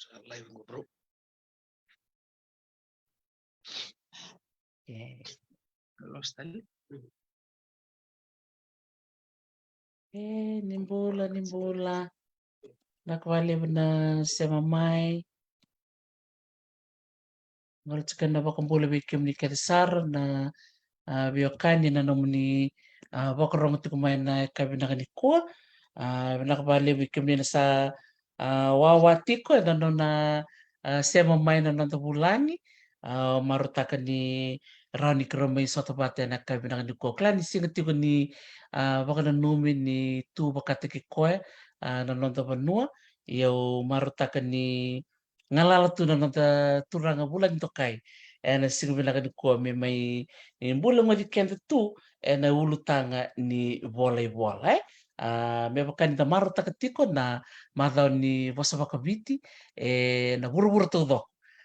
Live gue bro. Halo Stali. Nimbula. Nakwali na sema mai. Ngol tikana bakambula bikim ni kadisar na biokani na nomni bakarong tukumay na kabina kanikua. Nakabali bikim ni sa wawati ko na na sema mai na bulani. Marutaka ni Rani Kromay Sotobate na kabina kanikua. Klani singati ko ni baka na numi ni tu bakatiki koe na nonta banua. Iyo marutaka ni ngalala tu na nonta turanga bulan to kai. Na singbina kan ko me mai bulan mo di kenta tu na ulutanga ni bola. Me bakan da marutaka tiko na madao ni wasabaka biti na buru-buru to do.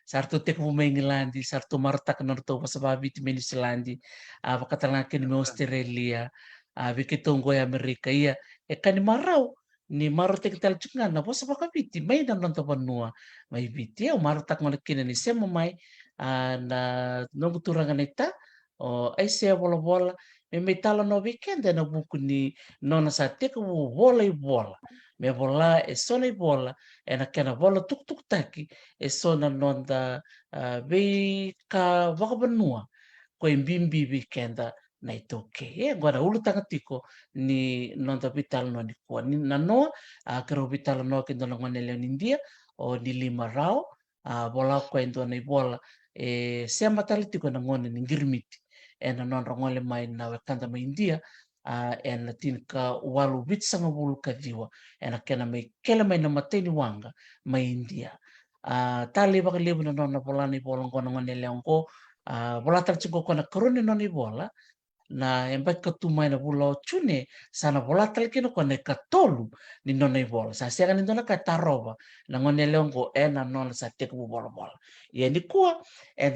Sarto tek mo may ngilandi, sarto marutaka na to wasabaka biti may nisilandi. Bakatangakin mo Australia. Bikitong goy Amerika iya kani marau ni marutek tal chunga na bosa baka biti mai na nonto banua mai biti o marutak malakina ni sema mai na nongo turanga neta o ai se bola me tala no weekend na buku ni nona sa teko bola me bola e sona bola e na kena bola tuk taki e sona nonda be ka waka banua ko bimbi weekend na itoke agora ulu tanga tiko ni nonta vital no ni kua ni nano kero vital no ke ndono ngone leo India o ni lima rao bola ko endo na bola se matali tiko na ngone ni girmiti na non ngole mai na wakanda mai India na tinka walu bit sanga bulu kadiwa na kena mai kela mai na mateni wanga mai India tali baka lebu na non na bola ni bola ngone leo ko bola tal chiko kona korone no ni bola na empat ketumai na pulau cune sana bola tal kino kone katolu ni nona bola sa sia kan nona kataroba na ngone leongo na nona sa tek bola ya ni kuwa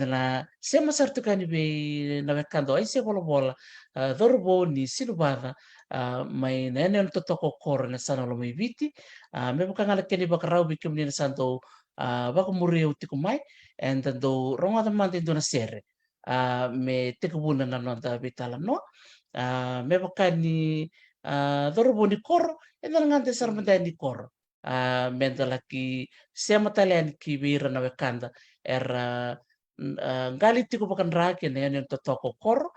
na sema sartu kan be na bekando ai se bola dorbo ni silubada mai na ene to toko kor na sana lo mai viti me bukan ala keni bakarau bikim ni santo baka muri utiku mai do ronga da mante do na sere me te kubuna na nonta vitala no me bakani dorobo ni koro dan ngante sarmanda ni koro me laki sema talian ki bira na bekanda era ngali tiku bakan raki na yan to toko koro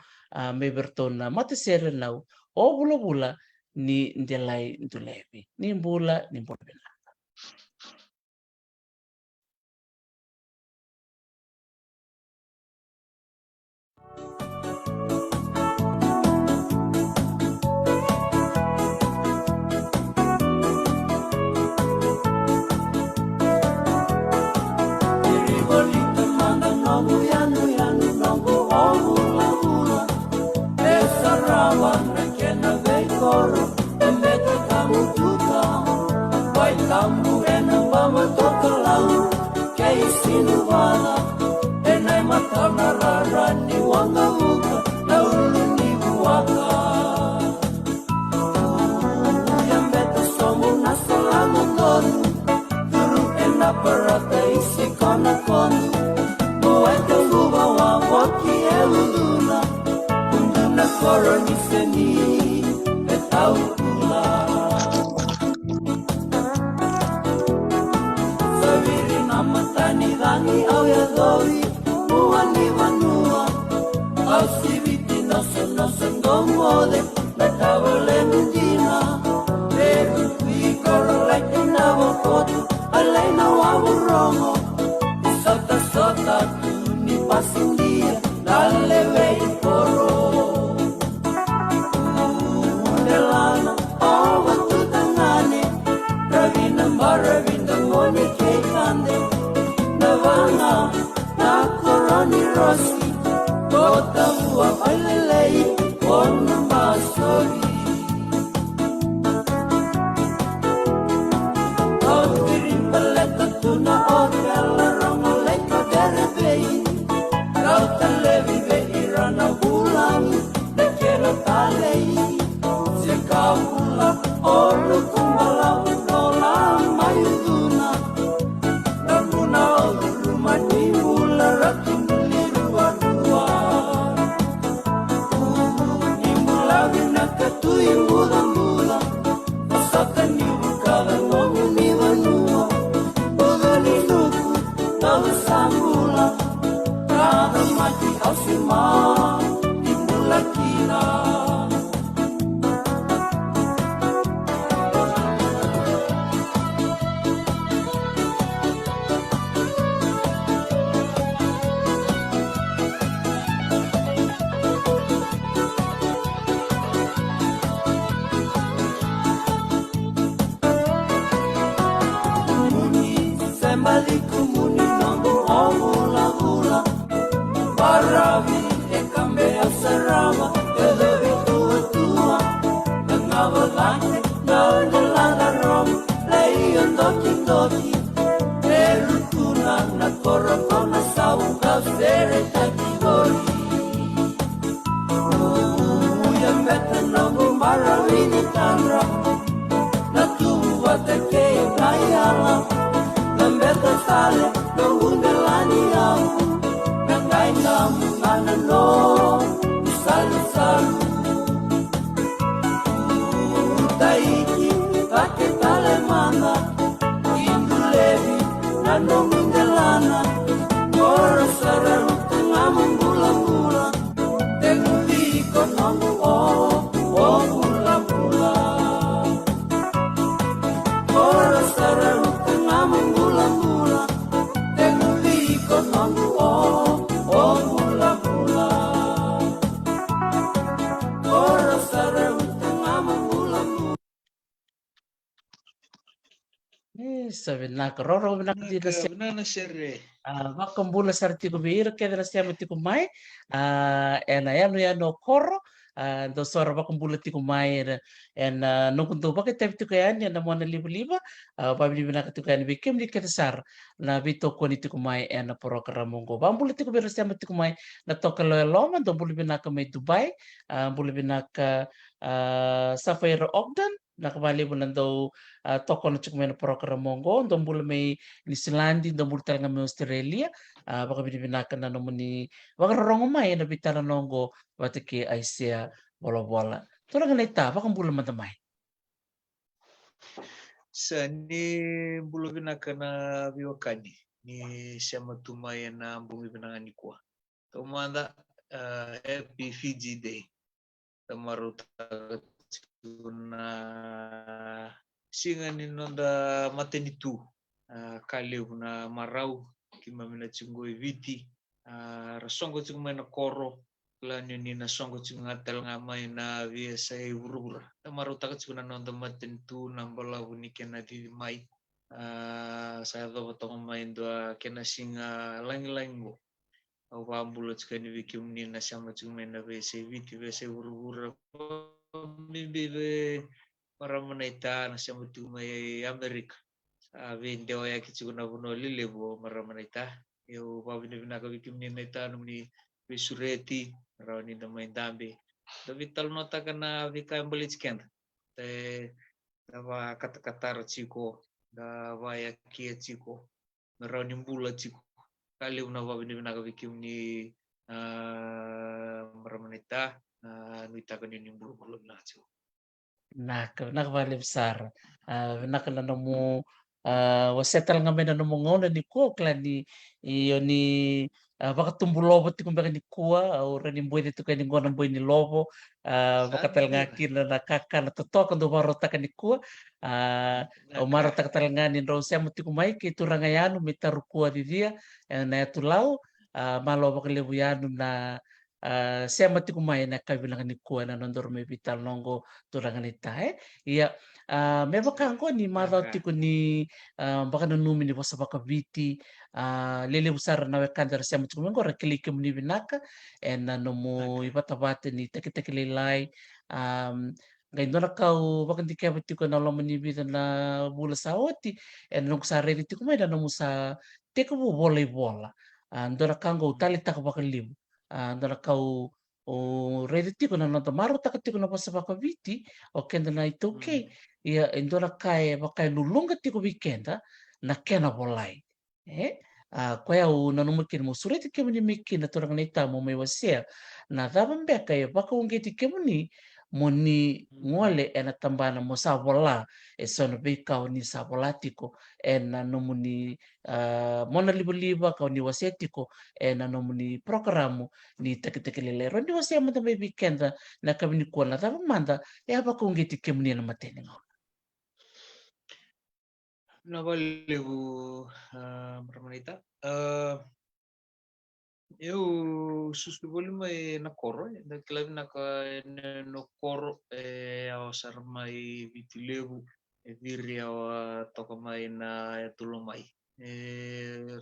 me bertona mate sere nau o bula ni ndelai ndulebi ni bula bina. ma Imulakina Sembaliku muni nombu hula-hula Barawi e cambia serama E devi tua Nangawalane Nangawalana rom Lei andoki E lutuna Na korokona Sauga sere takigori Uya meta nombu Barawi ni tanra Na tua te ke Nayala Lambeta sale, no undelani au Nangai namu ngana no, salu salu Utaiki, kake tale mana Indu levi, nano undelana Kora sararu, tengamu mula-mula Tengu liko nomu o mula-mula Kora sararu, tengamu mula-mula Tengu liko nomu o mula-mula Kora sararu, tengamu mula-mula Sabi nakaroro nakadila siya. Nana sere. Vakambula sartigo beira kedra siya matigo mai. Ena yano koro. Do sora vakambula tigo mai en nungkunto bakit tayo tigo yan na mona liba-liba. Pabili nakatigo yan bikim di ketasar na bito ko ni tigo mai en na programongo. Bambula tigo beira siya matigo mai na toka loyaloma do buli binaka may Dubai. Buli binaka Sapphire Ogden. Nakabali mo lang daw toko na tigo may na programongo. Dombula may New Zealand, dombula talaga may Australia. Baka binibinakan na naman ni wakarorongo may na bitara nongo watiki ay siya bola-bola. Tulad nga ita, baka bula madamay. Sa ni bulu binaka na biwakani ni siya matumaya na bumi binangan ni kuwa. Tumanda happy Fiji Day. Tamaruta na singa ni nonda matenitu kaliu na marau kimamina chingoi viti rasongo chingmana koro lanyo ni na songo chingatal ngamay na via sa urura tamaruta ka chingna nonda matenitu nambala uni kena di mai sa do batong mai do kena singa lang-lango awambula chikani vikim ni na sama chingmana via sa viti via sa urura bibi para manaita na siya mutumay Amerika. Vende o yaki chukuna puno lilebo mara manaita. Yo babini binaka bikim ni naita ni visureti rawani na maindambi. Davital nota kana vika embalit kenda. Te dava kata-kata chiko dava yaki chiko rawani mbula chiko. Kali una babini binaka bikim ni mara manaita nuita kan ni mbulu-mbulu na chiko. Nakabali besar. Nakalano mo wasetal nga may nanumungona ni ko kla ni iyo ni baka tumbulobo ti kumbaga ni kuwa o raning boy dito kay ni ngonang boy ni lobo baka nga kina nakaka natutok ando marota ka ni kuwa o marota ka nga ni rosya mo ti kumay kay turangayano may tarukua di dia na tulaw malo baka lebuyano na siya mati kumay na kabilang ni kuwa na nondor may vital nongo turangan ita iya may baka ko ni maraw ti ko ni baka nanumi ni basa baka viti lilibusar na wekandar siya mati kumay ko rakilikim ni binaka and ano mo ipatabate ni takitakililay ngayon doon nakau baka di kaya mati ko na laman ni bita na bula sa oti and nung sa redi ti kumay na mo sa teko mo bola-bola doon nakanggo talita ka baka libo andona kau o rediti ko na maro takati ko na pa sa pakaviti o kenda na ito okay ia indora kai bakai lulunga ti ko weekenda na kena bolai kaya o nanumukin mo sureti ke muni mikin na torang na ita mo may wasya na daban beka ya baka ungi ti ke muni moni ngole ena tambana mo savola e sono be kau ni savolatiko ena nomuni mona liba kau ni wasetiko ena nomuni programu ni takitakilele ro ni wasema tambe weekenda na kabini kuona tava manda e apa kongeti kemuni na matene ngau Na valeu, Ramanita. Eu susubuli mai na koro, da klavi na ka no koro ao sar mai vitilevu e viri ao toka mai na tulo mai.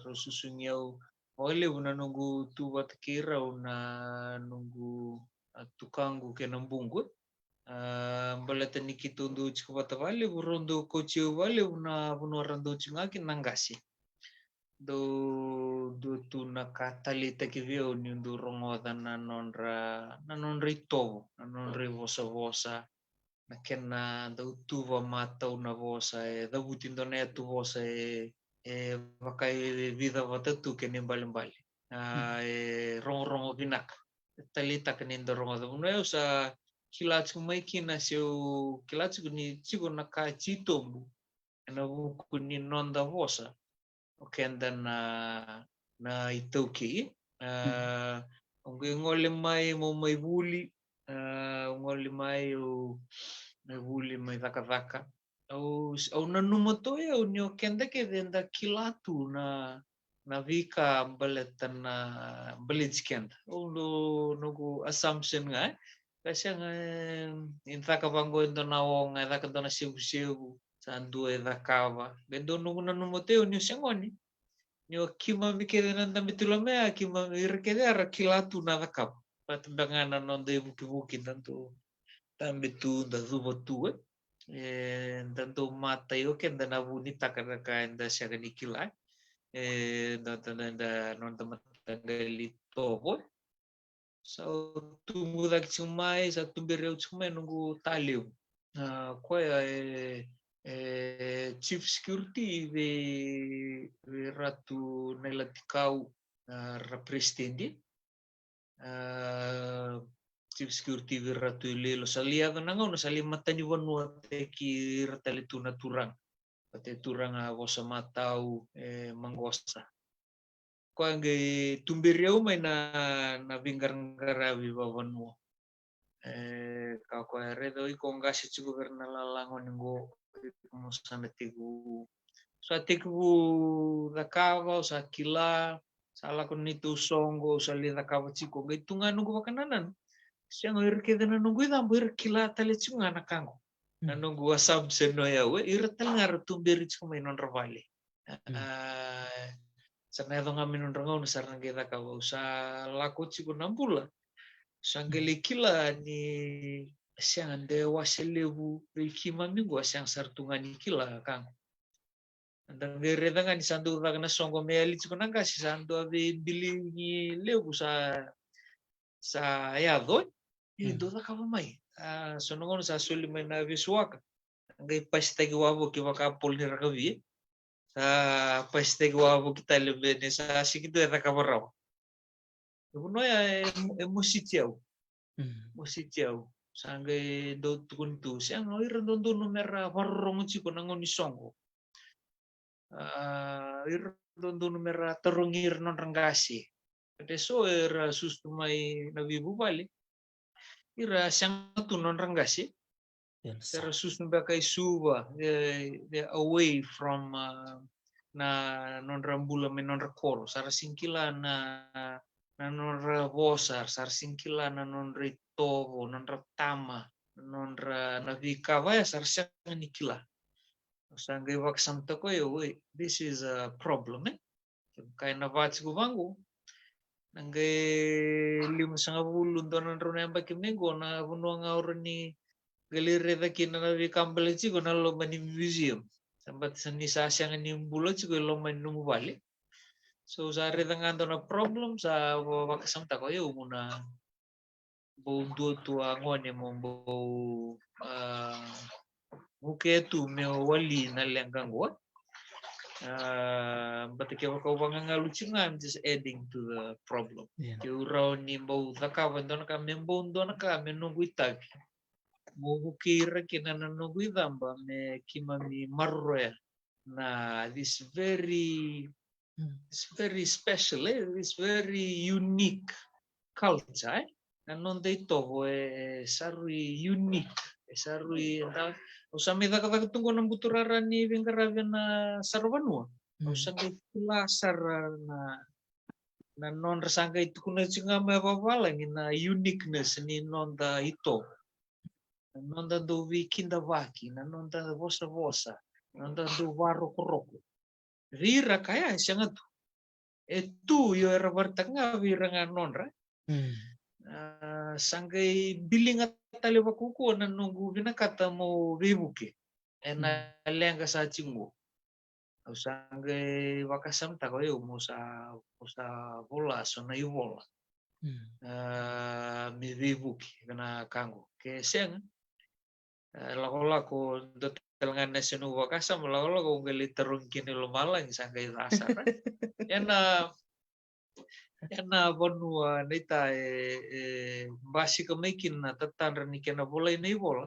Ro susungi au olevu na nungu tu watakira na nungu tukangu ke nambungu. Mbaleta nikitundu chikupata vale burondo kochio vale una bunorando chingaki nangasi do tu nakatalita kivyo ni do rongoda na nonra itovo na nonra vosa na kena do tuva mata una vosa da butindo na tu vosa vakai vida vatatu ke nimbali rongo vinak talita ke nindo rongoda una sa kilatsku mai kina seu kilatsku ni chigo na ka chitombu na vuku ni nonda vosa okenda na itoki ngole mai mo mai vuli ngole mai o mai vuli mai vaka au na numoto ya unyo kenda ke denda kilatu na vika baletan na belitskend no assumption nga kasi nga intaka bango ito na wong ita ka na siu sa ando ita kava bendo nungu na numoteo niyo siyangoni niyo kima mikede nanda mitulame kima irkede ara kilatu na kap patbangan na ndo buki tanto tambitu da zubotu tanto mata yo kenda na bunita kada ka enda siya nikila da non tamatanggali tobo. So tumbuh lagi cumai, satu beriau cumai nunggu talim. Kau chief security we ratu nelatikau representi. Chief security we ratu lelo salia kanangau na salia matani wanua teki ratalitu na turang. Pate turang vosa matau manggosa. Ko ngai tumbiriau mai na vingar-ngara vivavan mo ka ko redo iko ngasi chu governa lalangon ngo mo sana tigu so tigu nakava sa kila sala kon nitu songo sali nakava chiko ngai tunga nungu bakananan siang irke dana nungu idam kila tale chunga nakango nungu assumption no ya we irtal ngar tumbiri chu mai non ravale sana ito nga minunrangaw na sarang kita ka sa lakot si kunambula sanggeli kila ni siang dewa selebu rikima minggu siang sartungan ni kila kang andang gereda nga ni sandu na songo meali si kunangka si sandu abi bili ni lebu sa yado indo na kapamay sonongon sa sulimay na visuaka ngay pastagi wabo kiwakapol ni rakawi pastegi wabo kita lebih sa sikitu eta kabarau. Kuno ya musiciau. Sangai do tukuntu siang oi rendondo numera warong chiko nangon isongo. Rendondo numera terungir non rangasi. Deso era sustumai nabibu bali. Ira siang tu non rangasi. Era sustum bakai suba away from na non rambula me non rakoro sar singkila na non ravosar sar singkila na non ritovo non ratama non ra navikava ya sar siang nikila sangai waksam tako yo this is a problem kaya na vats guvangu nangai 5 donan runa yang baki minggu na bunuang auran ni galire taki na navikambal chiko na lo mani museum sambat seni sasyang ni bulo chiko lo mani numu balik so sa retangan to na problem sa wakasam ta ko yo muna bo do to angon mo bo muketu me wali na lengango but ke ko wanga luchingan just adding to the problem. Yo raw ni bo takawan don ka membo don ka menunggu itag Mubukira kina nanungu idamba me kimami marroya. Na this very special, this very unique culture. Non dei toho sarui unique, sarui usami daga tunggu nang buturara ni vingaravian na sarvanua. Usami lasar na non rasanga itu kuna singa mabawala na uniqueness ni non da ito. Non da do vi kindavaki, non da vosa, non da do varo koroko. Vira kaya siya nga to. Tu yo era bartanga vira nga nonra. Sanggay biling at taliwa kuko na nunggu binakata mo vibuke. Na lenga sa chingo. Sanggay wakasam tako yo mo sa bola so na yuvola. Mi vibuke na kango. Ke siya lako dotelangan na sinu wakasam lako ngali tarung kini lumalang sanggay dasar. Yana bonua nita basi kamakin na tatandra ni kena bola na ibola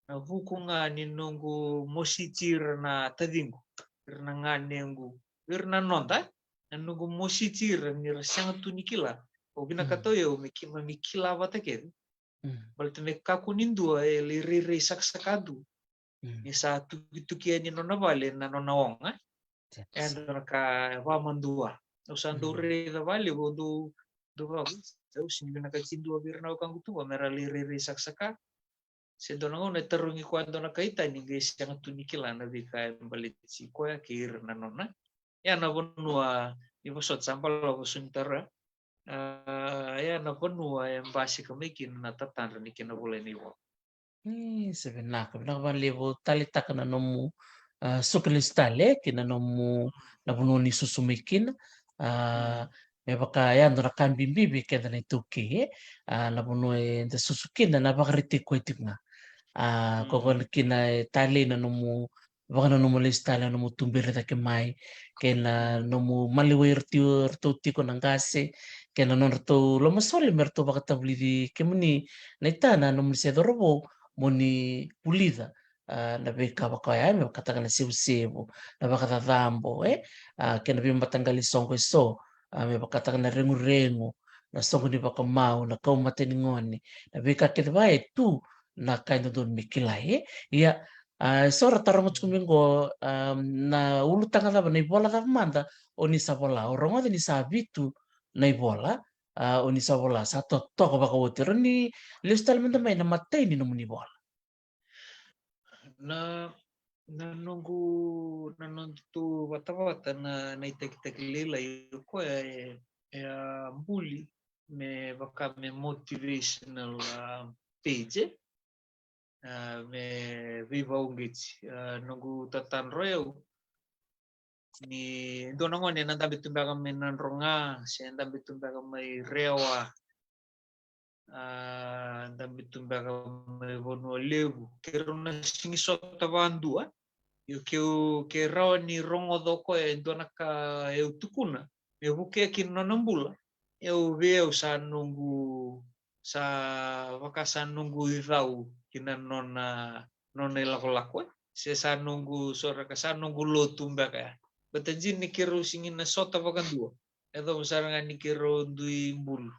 na hukunga ni nungu mositir na tadingu irna nganengu irna nonta na nungu mositir ni rasang tunikila o binakatoyo mikila batake balta me kakunindu lirire saksakadu ni sa tukia ni nona vale na nona onga and ka wamandua usandure da vale do sini binakacindu birna kang tu mera lirire saksaka sedonango na terungi kwando na kaita ni guys yang tunikila na bika balit si koya kir na nona ya na bonua ibosot sampal bosuntara ya na bonua yang basi kamikin na tatan ni kina boleh ni wo sebenarnya ban levo talita kana nomu suklistale kina nomu na bunoni susumikin me baka ya ndora kambimbibi kenda na ituke na bunoi nda susukin na bakriti kwetinga kokon kina tali na nomu baka na nomu listale nomu tumbere ta kemai kena nomu maliwir tiur tiko nangase kena non to lo masole merto baka tabli di kemuni na itana nomu sedorobo moni pulida na beka baka ya me kata kana sebu na baka tadambo kena bimba tanggali songo so me baka na rengu na songo ni baka mau na kau mateningoni na beka kete bae tu na kaino don mikilai ya sora tarangot kumingo na ulu tanga na bola ta manda oni sabola orongo ni sabitu na bola oni sabola satu toko baka wotero ni listal menda mai na matei ni nomuni bola na nunggu na nontu wata na itek lila yuko ya bully me baka me motivational page me viva ungit nunggu tatan royau ni donangon ya nanda bitumbaga me nanronga si nanda bitumbaga me rewa nanda bitumbaga me bono lebu keruna singi sota bandua yo ke rawa ni rongo doko donaka tukuna me buke kin nonambula veo sa nunggu sa wakasa nunggu irau kina nona lako sa nunggu sora kasa nunggu lotumba kaya batajin ni kiro singin na sota wakandua edo masarangan ni kiro dui bulu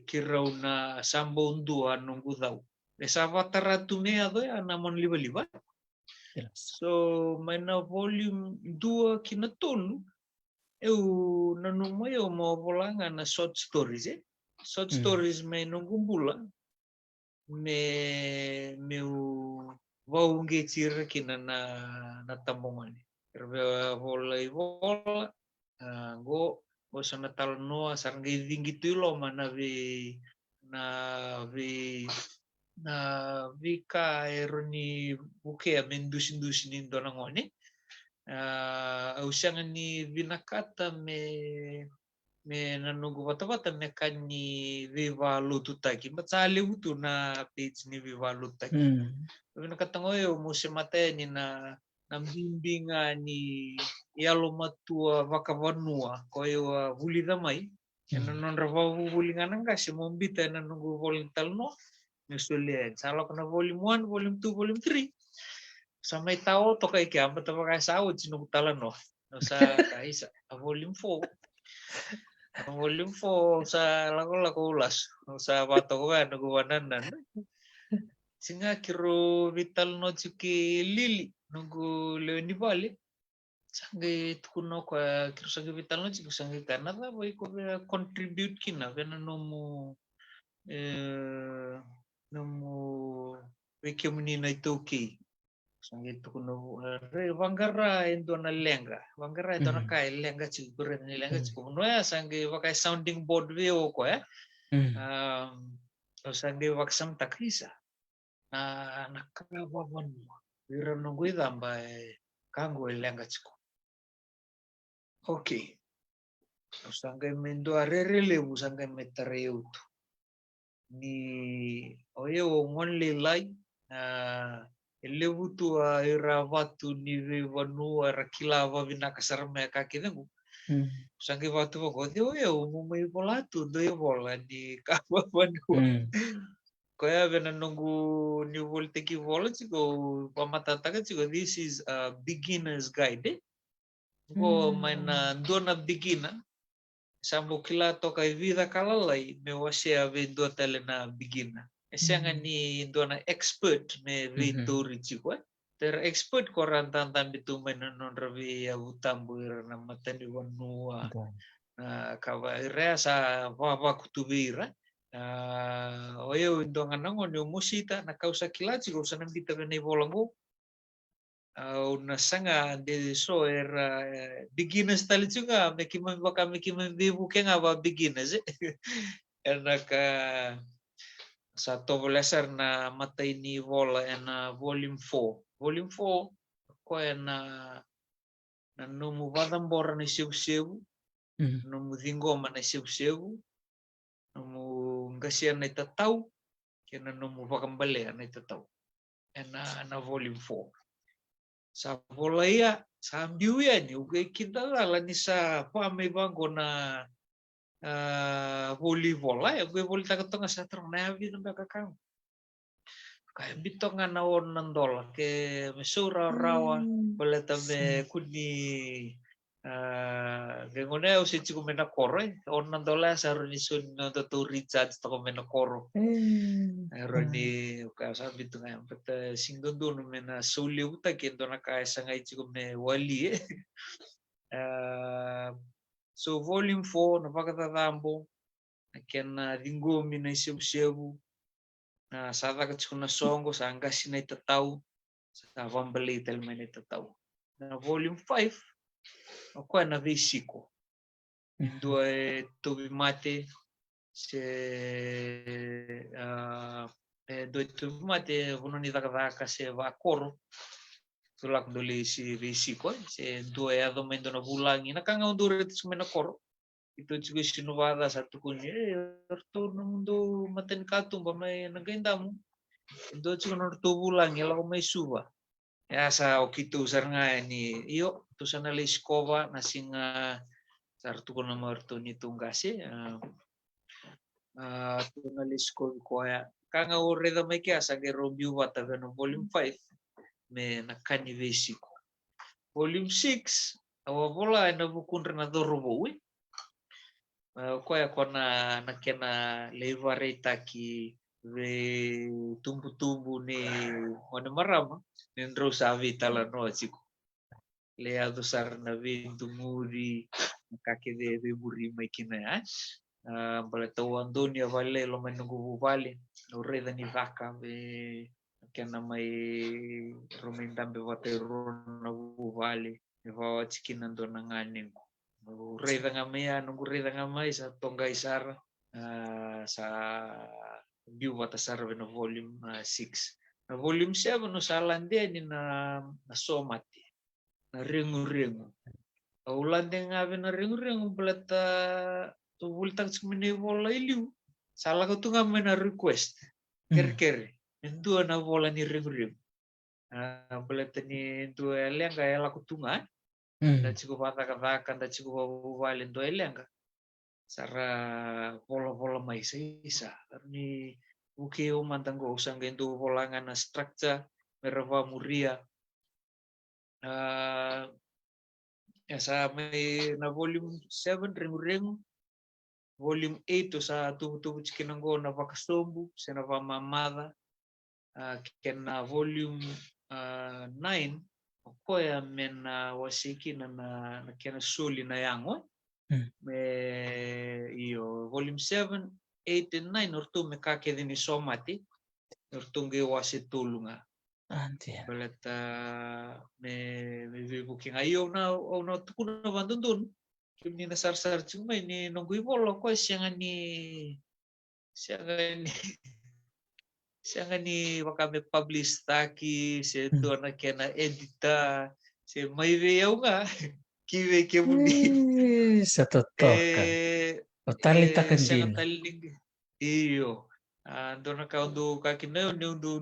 kiro na sambo undua nunggu dau sa wataratu me ado ya namon liba so maina volume 2 kina tonu nanumo mo bolangan na short stories short stories may nunggu bula meu waunge cira kina na tambongan bola go sana talno sarang gingi tu lo mana na vika eroni buke mendusin donangone usiangan ni binakata me nanunggu wata me kanni viva lututaki matsali utu na page ni viva lutaki binakata ngoyo musimate ni na bimbinga ni yalo matua wakavanua koyo vulida mai non rava vulinga nanga si mombita nanunggu volintal no Nyusulin. Salah kena volume 1, volume 2, volume 3. Sampai tahu to kay kaya apa tahu kaya sahod sinugtalan no. No sa kaisa volume 4. Volume 4 sa lako ulas. No sa bato ko ba naguwananan. Singa kiro vital no chuki lili nunggu leoni bali. Sange tukuno kwa kiro sange vital no chuki sange Canada boy ko contribute kina vena nomu nomu wiki munina itoki. Sange tukuno re wangara endo na lenga. Wangara endo na kai lenga chuki bure ni lenga chuki. Noya sange wakai sounding board veo ko sange waksam takisa. Nakakawawan mo. Pero nunggu itambay kanggo lenga chuki. Okay. Sange mendo arerelevu sange metareutu. Ni oyo ngonle lai elevu tu era watu ni vanu era kilava vinakasar me kakidengu. Sange watu ko oyo mumay volatu do vola di kawa vanu. Kaya vena nunggu ni volteki vola chiko pamatataga chiko this is a beginner's guide. Ko main dona beginner. Sambo kila toka vida kalalai me wasea vendo tele na beginner. Esianga ni dona expert me vitori chiko. Ter expert koran tantan bitu menon ravi avutambu na matani wanua. Na kawa resa wawa kutubira. Oyo indonga nango ni musita na kausa kila chiko sana bita vene volango. Una sanga de so era beginners tali juga mekimam vivu kenga ba beginners ka satu lesser na mata ini vola na volume 4 ko na nomu vadambora na sebu nomu dingoma na sebu nomu ngasian na itatau kena nomu vakambale na itatau na volume 4 sa volaya sa ambiuya ni uge kita la ni sa pame bango na vola ya uge volta katonga sa terna vi na kakang kaya bitonga na on nandola ke mesura rawa boleh tambe kuni gengone usi chiku mena koro on nandola sa roni sun no to recharge to mena koro roni ka sa bitunga peta singondo no mena soli uta kendo na ka sangai chiku me wali so volume 4 na pakata tambo kena dingomi na sebu na sada ka chiku na songo sa angasi na itatau sa vambali tel mena itatau na volume 5 ako na vesiko indo tobi mate se do tobi mate vono ni taka se vakoro tulak doli si vesiko se do ado mendo na bulangi na kanga undure tis mena koro itu juga sinuvada satu kunye orto mundo maten katum ba may nagaindamu indo juga norto bulangi la may suba ya sa okito sarnga ni iyo tu sana leskova nasinga sartu ko na marto ni tunggase tu na leskov ko ya kanga ureda may kya sa gerobio wata no volume 5 me nakani vesiko volume 6 awa bola na bukun na dorobo ko ya kona nakena levareta ki ve tumbu-tumbu ni ona marama nendro savi tala no chico leado sarna vindu muri kake de buri makina bale to andonia vale lo menungu vale lo reda ni vaca ve kena mai romendambe vatero na vale va chikina ndona ngane reda ngamea nungu reda ngamai sa tonga isar sa biu vatasar no volume 6 na volume 7 no salande ni na somati na rengu ulande ngabe na rengu belata tu bultak chmene vola iliu sala ko tu ngabe na request ker endu na vola ni rengu belata ni tu elenga ela ko tunga da chiku pata kata da chiku vale ndo elenga sara vola mai isa ni Uke umantanggo usang gendo volangan na structure merava muria. Sa may na volume 7 ring volume 8 sa tubo chikinango na vakasombu sa na mamada. Ken na volume 9 koya men wasiki na kena suli na yango. Me iyo volume 7, 8 and 9 ortu me kake dini somati ortu nge wasi tulunga. Antian. Balat me booking ayo na tukuna bandundun. Kimi na sar cuma ini nunggu bolo ko siang ni wakame publish taki se tu na kena edita se mai veo nga kiwe ke budi. Satu toka. Tali takan Siang din. talig iyo. Dona ka undu kakina undu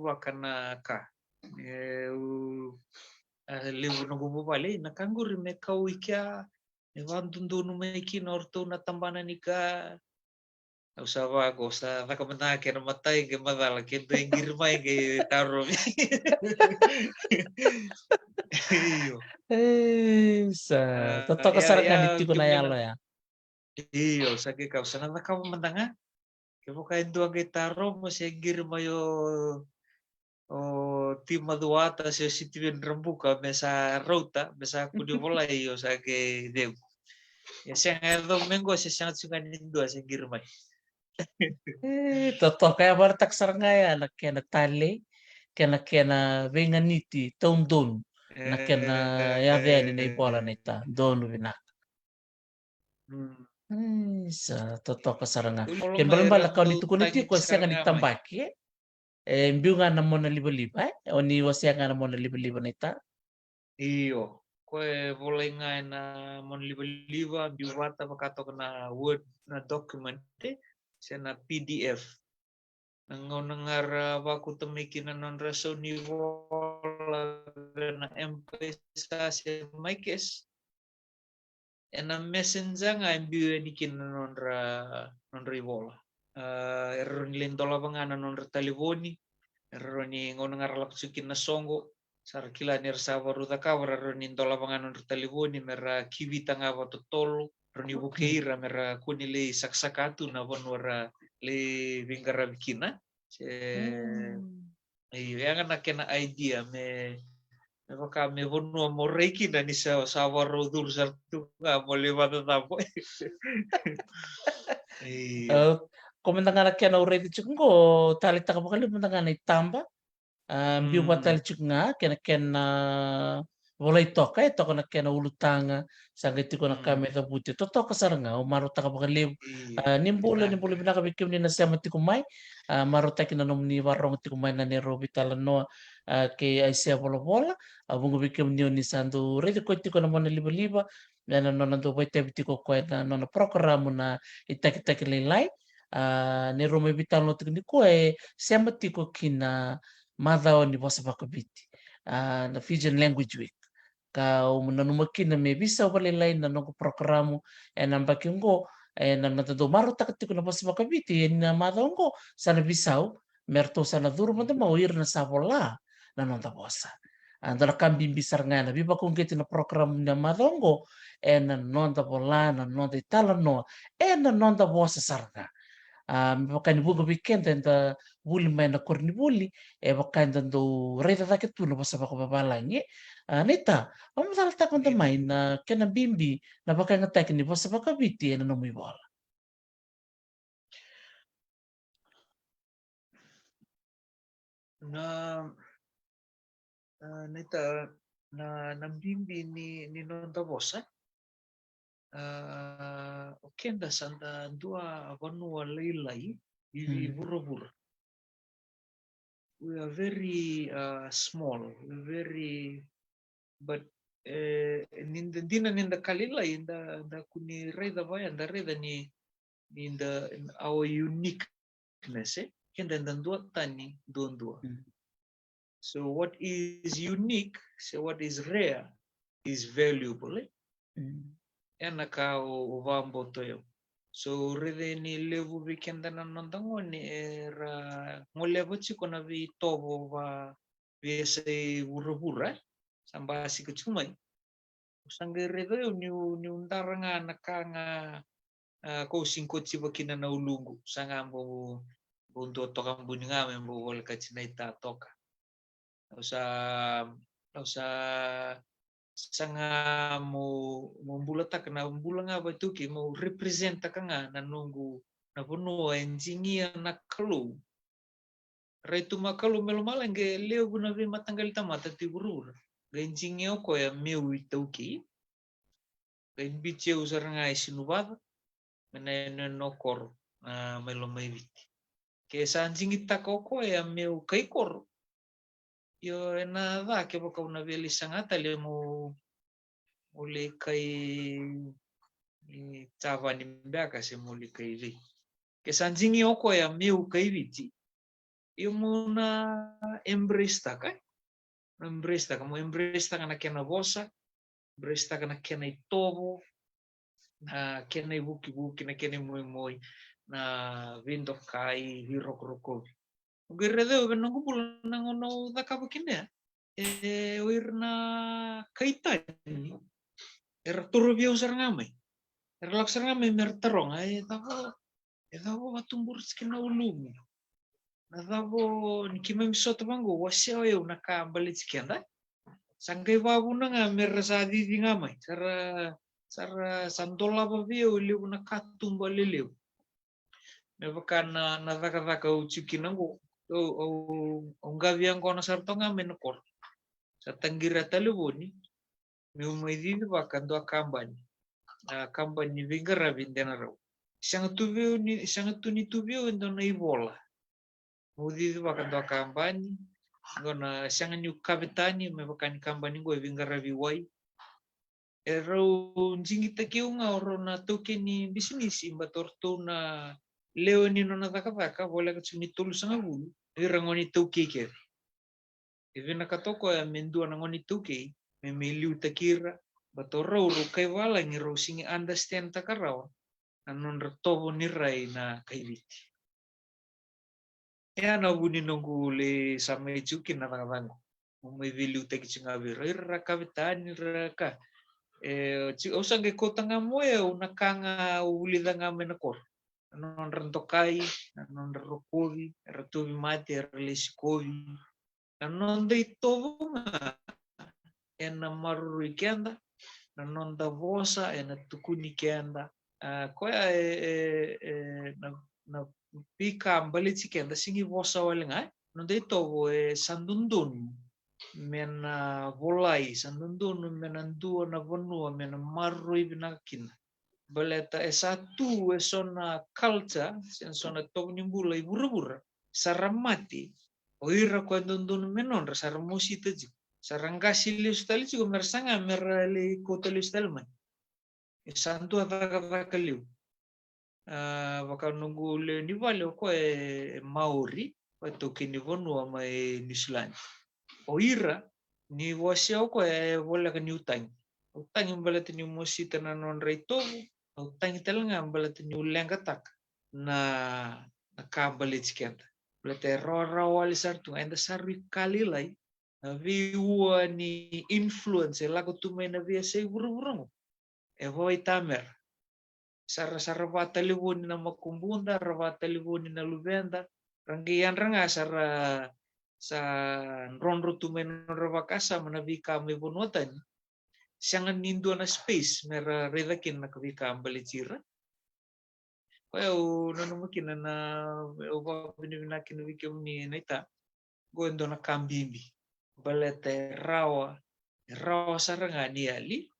wakana ka. Livro no gumo vale na kanguri me kauikia evandundu no me kina orto na tambana nika. Usava ko sa nakamana ke na matay ke madala ke do ingirmay ke taro. Iyo. Toto kasarangan itu kuna yalo ya. Iyo sake ka sana nakamana Kemo kain dua gitaro mo siya girmayo o tima duata siya sitiwin rambuka mesa rota mesa kudibola iyo sa ke deu. Ya siya nga domingo siya siya tsungan dua siya girmay. Toto kaya bar tak sarangaya na kena tali kena venganiti tondon na kena ya veni na bola nita donu binak. Sa toto kasaranga. Ken balambala kau nitu kuniti ko siya nga nitambaki. Mbiunga na mona liba-liba oni wasianga na mona liba-liba nita. Iyo. Koe boleh nga na mon liba biwata pakato na word na document siya na PDF. Nangar baku temikin na non raso ni wala na empesa siya maikes. Na messenger nga imbiu dikin na non rivola. Erron lintola bangana non telefoni. Erroni ngono ngaralak sukin na songo. Sarakila nir sawaru takawara roni ntola bangana non telefoni mera kivita nga tolo. Roni bukeira mera kunile saksakatu na bonwara le vingara bikina. Yang na kena idea me baka me vonu amoreki na ni sawaru dur sartu nga mo lewat tapo. Komendangana kena ureti chungo tali takabakali komendangana itamba. Mbiu batali chunga kena volai toka toka na kena ulutanga sanga tiko na kame da buti to toka saranga o maro takabakali nimbula binaka bikim ni nasema tiko mai maro takina nomni warong tiko mai na nero bitala no ke aisia bola bungu bikim ni sandu redi ko tiko na mona liba na nona do boy tiko ko na nona program na itaki lelai ne rome vital no tiko ko sema tiko kina madao ni bosa bakabiti na Fijian Language Week ka nanumaki na me bisa wale lain na noko programu nambaki ngo na natado maro takatiko na bosa bakabiti na madao ngo sana bisau merto sana duru manda mawir na sabola na nonta bosa andala kambing bisar ngana biba kung kiti na program na madao ngo na nonta bola na nonta itala no na nonta bosa sarga bakani buga weekend and wuli mai na korni wuli bakani dando reta take tu na basa bako babalangi neta amal ta konta mai na kena bimbi na bakani ngatak ni basa baka biti na nomi bola na neta na bimbi ni nonta bosa okenda santa dua vanua leilai vivi vuruvur. We are very small, very but ninda kalila inda kuni reda vaya inda reda ni inda our uniqueness kenda dua tani dua. So what is unique, so what is rare is valuable. Ena ka o vambo toyo. So rede ni levu weekend na nontango ni era ngolevo chiko na vi tovo va viese urubura samba sikachumai. Sangge rede ni undaranga nakanga ko singkotsi bakina na ulungu sangambo bunto toka buninga membo wal kachinaita toka. Usa sanga mo bulata kana bulanga batuki mo representa kanga nanungu na puno engineer na kalu raitu makalu melo malange leo guna vi matanggal tamata tiburur ga engineer ko ya meu itauki ga biche usaranga isinubada mena nokor melo maiviti ke sanjingita ko ya meu kaikor yo ena da ke boka una veli sangata le mo ule kai tavani mbaka se muli kai vi ke sanjingi oko ya meu kai viti yo muna embrace ta kai embrace ta mo embrace ta kana kena vosa embrace ta kana kena itovo na kena ibuki buki na kena moi na vindo kai virok rokovi Gerredeo venongo bulan nangono dakabakine wirna kaitani era turubio sarngamai era lak sarngamai merterong ay tavo batumbur skina ulumi na tavo nikime misoto bango wasio yo naka balit skenda sangkai babu nanga merasadi di ngamai sara santola babio liu nakatumba liliu mebakana na daka uchikinango ngaviang kona sartonga menokor sa tanggira taluboni mi umaidini bakan do kampani vingara vindena raw isang tuni tubio ndo na ibola mudi bakan do kampani ngona isang new kapitani me bakan kampani go vingara viwai ero jingita kiunga oro na tokeni bisnis imbatorto na leoni no na taka bola katsuni tulu sanga bulu irangoni tuki ke even nakatoko ya mendua nangoni tuki memiliu takira batoro ru kai wala ngiro singi understand takaraw anon retobo ni rai na kaiviti ya na buni nunggu le samai chuki na tangatango may viliu taki chingabiro ira kapitani raka usang ke kota nga mo unakanga ulida nga menakor anon rentokai anon rokovi ratuvi mati relesikovi anon dei tovunga ena maruri kenda anon da vosa ena tukuni kenda koya na pika ambalitsi kenda singi vosa walenga anon dei tovo sandundun mena volai sandundun mena ndua na vonua mena maruri binakin baleta S1 sona culture sen sona tognimbula ibura-bura saramati oira kwandondon menon saramusi taji sarangasi listali juga mersanga merali kota listalman santu ataka kaliu baka nunggu le ni vale ko Maori atau kini vonua mai New Zealand oira ni wasia ko bola ka ni utang imbalata ni mosi tananon reitovu utang italang ambalata ni ulengatak na nakabalit skenda balata rawa sartu enda sarwi kalilai viwa ni influence lago tumay na via say burung evo itamer sara vataliwoni na makumbunda vataliwoni na luvenda ranggian ranga sa ronro tumay na ravakasa manavika may bunutan siyangan nindo na space mera redakin na kavika ambalicira kaya nanamukin na uba binibinakin wikim ni naita goendo na kambimbi balete rawa sarangani ali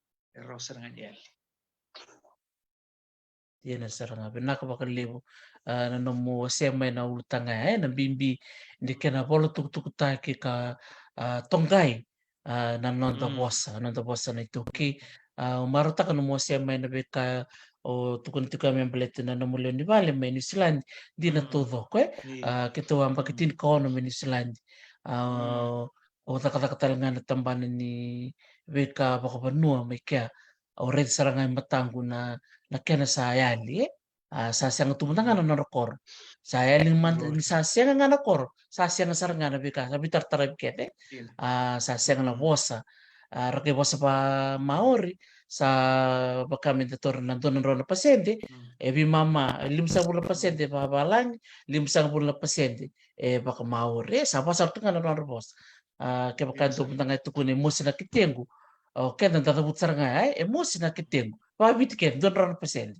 Tiena saranga benaka bakalibu nanomu sema na ulutanga na bimbi ndikena bolo tuk taki ka tongai na nonda bosa na ituki marota ka no sema na beka o tukun tuka membelete na nomu ni vale me New Zealand dina todo ko kito amba kitin ko no New Zealand o takatalenga na tambana ni beka baka banua me kya o red saranga matangu na kena sayali Sasiang tumuntangan na rekor. Saya ni sasiang nga nakor. Sasiang sar nga na bika. Sabi tartarab kete. Sasiang na bosa. Rake bosa pa Maori sa kami tutor nandun na pasyente. Ebi mama limsang pula pasyente pa balang limsang pula pasyente. Baka Maori. Sa pasar tu nga na bos. Kaya baka tumuntangan itu kuni musi na kitengu. Kaya nandatabut sar nga musi na kitengu. Pabit kaya doon na pasyente.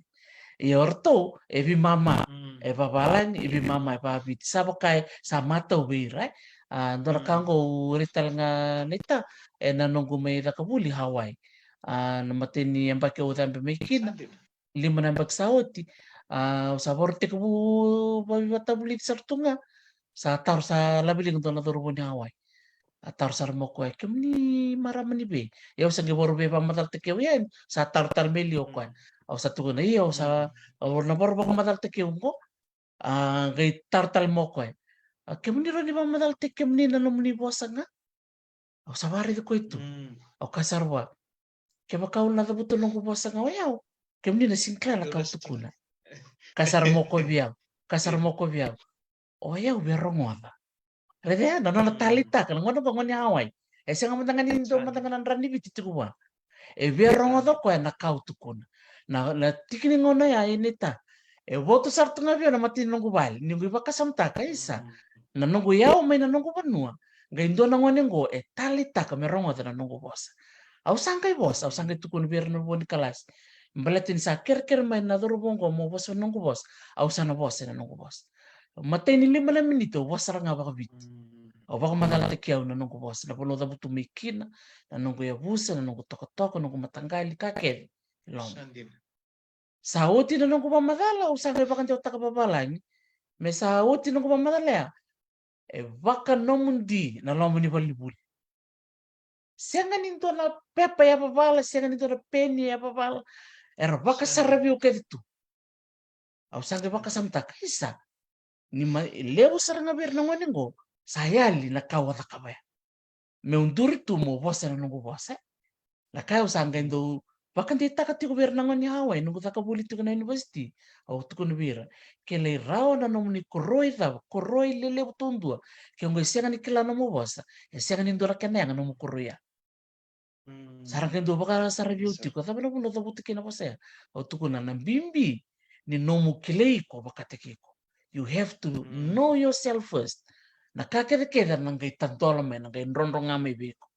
Yorto ebi mama e papalan ebi mama e papi sabakai samata wira ndora kango rital nga nita nanunggu mai rakabuli Hawaii namateni ambake utambe mekina lima nambak sauti saborte kubu babi batabuli sartunga sa tar sa labiling dona turubuni Hawaii tar sar moko kemni maramani be ya usange borbe pamatal tekewen sa tar melio kwan au satu na iya sa na borba pamatal tekewko gay tartal moko kemni ro ni pamatal tekemni na nomni bosanga au sabari ko itu au kasarwa kema kau na tabuto nunggu bosanga wayau kemni na singkala kau tukuna kasar moko biang oh ya berongwa Rede na talita kan ngono bangon Hawaii. Sanga matangan indo matangan rani biti tuwa. Berong odo ko na kau tukun. Na tikini ngono ya inita. Voto sartu ngabi na mati nunggu bal. Nunggu baka samta kaisa. Na nunggu yao may na nunggu panua. Gaindo na ngone ngo talita ka merong odo na nunggu bosa. Au sangkai bos, au sangkai tukun biar no boni kelas. Mbalatin sa ker may na durubong ko mo bos nunggu bos. Au sana bos na nunggu bos. Matay ni 5 na minito, wasara nga baka bit. O baka matalate kiyaw na nunggu bos. Na puno tabu tumikina, na nunggu yabusa, na nunggu toko-toko, nunggu matanggali, kaked. Sa uti na nunggu pamadala, o sangay baka tiyo takababalay. May sa uti nunggu pamadala, baka nomundi na lomo ni balibuli. Siya nga ninto na pepa ya papala, siya nga ninto na penny ya papala. Baka sarabi o kedito. O sangay baka samta, kaisa. Ni lewo saranga bir na ngone ngo sayali na kawata kabaya me unduri tu mo bosa na ngo bosa la kayo sanga ndo bakan ti takati ko bir na ngone Hawaii nungu takabuli tu na university au tu ko bira ke le rao na no ni koroi lele tundua ke ngo senga ni kila no mo bosa senga ni ndora kenanga no mo koroya saranga ndo baka sarabi uti ko tabana no tabuti kina bosa au tu ko na bimbi ni no mo kilei ko baka tekiko. You have to know yourself first. Na kakeda nang kay tantola me nang kay ronrong ngame biko.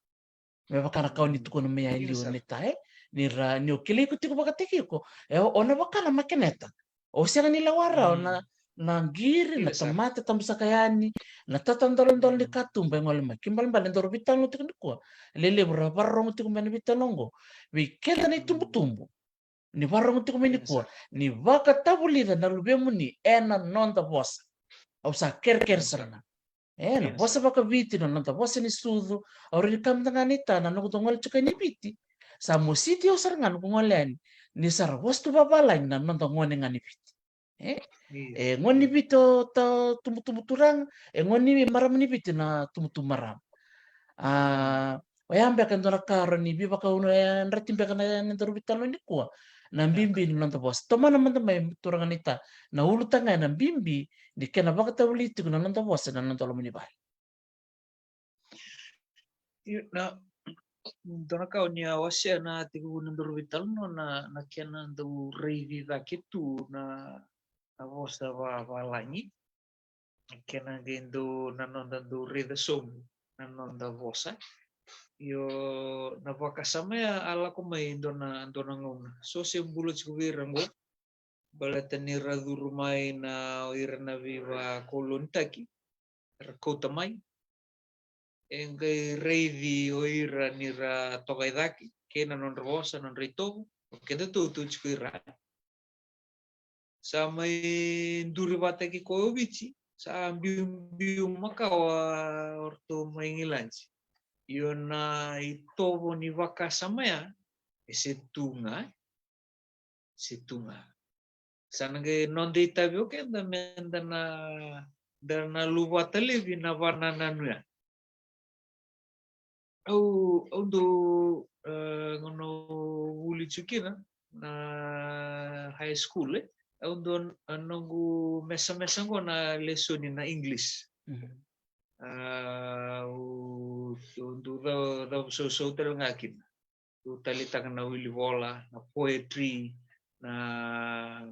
Me baka kau ni tuko na me ay liwa nita ni ra ni okili ko tiko baka tiki ko. Ona baka na makineta. O siya nila wara na giri na tamate tamsa kayani na tatandolon ni katumba ngol ma kimbal mbal ndoro bital no tiko ko. Lele bra barong tiko men bitalongo. Wi keda na tumbu. Ni warung tiko meni kuwa ni waka tabulida na lubemu ni ena nonda bosa au sa ker serana ena bosa baka viti no nonda bosa ni sudu au ri kam tanganita na no tongol chuka ni viti sa musiti au sarangan kongolani ni sar bostu babalang na nonda ngone ngani viti ngoni vito ta tumu turang ngoni maram ni viti na tumu maram wayambe kan dona karo ni biba ka uno en ratimbe kan en dorubitalo ni kuwa na bimbi ni nonto bos toma na manda mai turangan ita na ulu tanga na bimbi di kena baka tawli tu na nonto bos na nonto lo mini bai na dona kau ni awasya na tiku nandor vital no na kena ndo revi vakitu na bos da valangi kena gendo na nonda ndo reda som na nonda bosa yo na vakasama ya ala ko mai dona ngona so se bulut kubira ngo balata ni raduru mai na irna viva kolontaki rakota mai engai revi oira ni ra togaidaki kena non rosa non rito keda tu kubira sama nduri bataki ko bici sa biu makawa orto maingilanci Iona itovo ni vakasama ya setunga sanage nonde itavyo ke da na luwa televi na vanana nuya au do ngono uli chukina na high school Undon nunggu mesa-mesa ko na lesson na English. Untuk daw so terus ngakin. Tu talita na Willy Wola, na poetry, na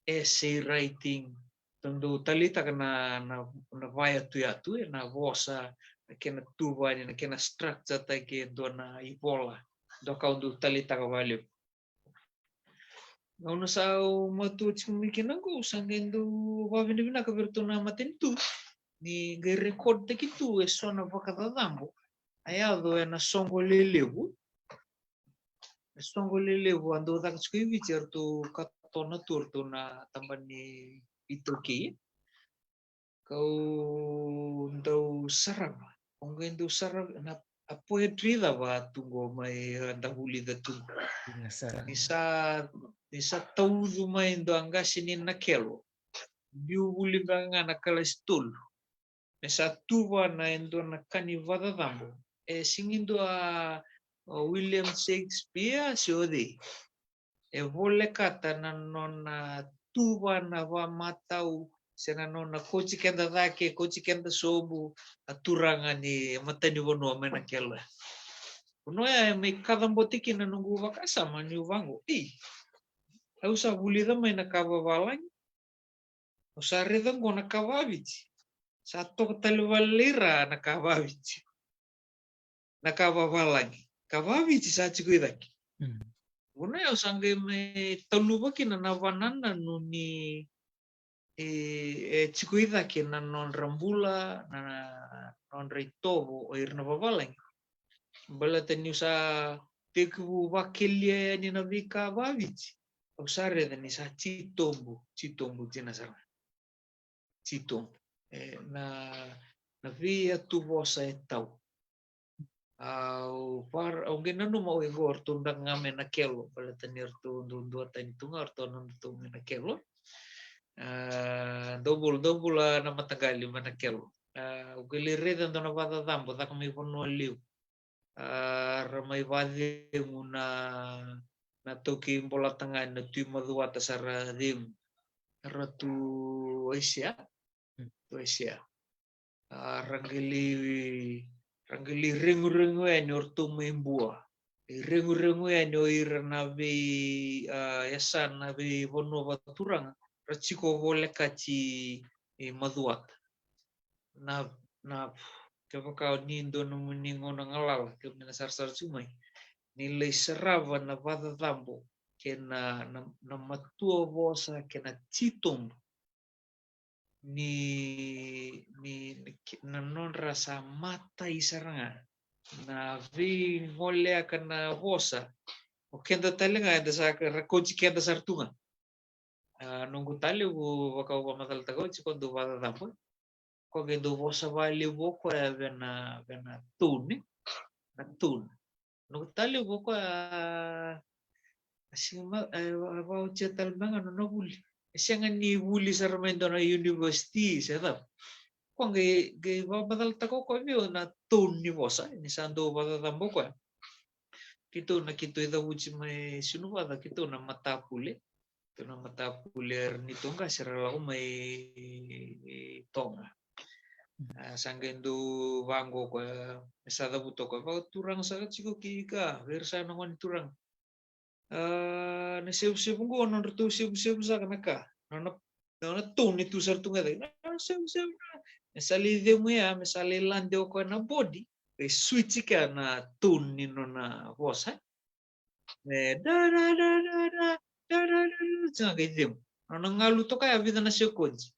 essay writing. Tentu talita na vaya tu na vosa, na kena tuba na kena structure ta ke do na ipola. Do kau tu talita ka value. Ngauna sa matu chimikinan ko sangendo wabina ka bertona matentu ni ge record te kitu e sona vakadadambo ayado na songo lelevu ando tak skui certo katona turto na tambani itoki kau ndau sarang ongendo sarang na poetry da ba tungo mai dahuli da tu Nisa taudu mai ndo angasini na kelo. Biu bulinganga na kalestul. Nisa tuwa na endo na kanivada dambo. Singindo a William Shakespeare siode. Vole kata na nona tuwa na wa matau sena nona kochi kenda dake, kochi kenda sobu aturanga ni matani wono mena kelo. Uno ya me kadambotiki na nungu wakasa mani uvango. Usa bulida mai na kavavalai. Usa reda ngo na kavaviti. Sa tok talvalira na kavaviti. Na kavavalai. Kavaviti sa chikuidaki. Una ya usange me talubaki na navanana nuni chikuidaki na non rambula na non reitovo o irna vavalai. Balatani usa teku wakilia ni na vika kavaviti. Usare da ni sa citombu tina sana citombu na via tu vosa e tau au par au genanu mau e gor tundang ngame na kelo pada tenir tu dua tani tungar tu non tu na kelo double na matagali mana kelo au gelire dan na vada dambo tak mi pono liu ramai vade muna na toki bola tengah na tu madua tasara dim ratu Asia rangeli rengu en ortu membua rengu en oir na be yasan na be bono baturang rachiko vole kachi maduat na kau nindo no muningo na ngalal ke na sar sumai nilai serava na vada dambo kena na matua vosa kena citom ni na non rasa mata isaranga na vi ngole kana vosa o kenda talenga da sa rakoji kenda sartunga nunggu tali u wakau matal tago chikondo vada dambo ko gendo vosa vale voko vena tune na tune no tali boko asima about cetal banga no buli sianga ni buli sarmendo na university sedap ko ge badal tako ko bio na ton ni bosa ni sando bada tambo ko kito ida uchi mai sunu bada kito na mata pule ni tonga serala mai tonga sangendo vango ko esada buto ko turang sa chiko kika versa no ngon turang na sebu ngo non tu sebu sa kanaka no ton itu sartunga de na sebu mesali de muya mesali lande ko na body e switch ka na ton ni no na vosa da changa idem no ngalu to kaya vida na sekonji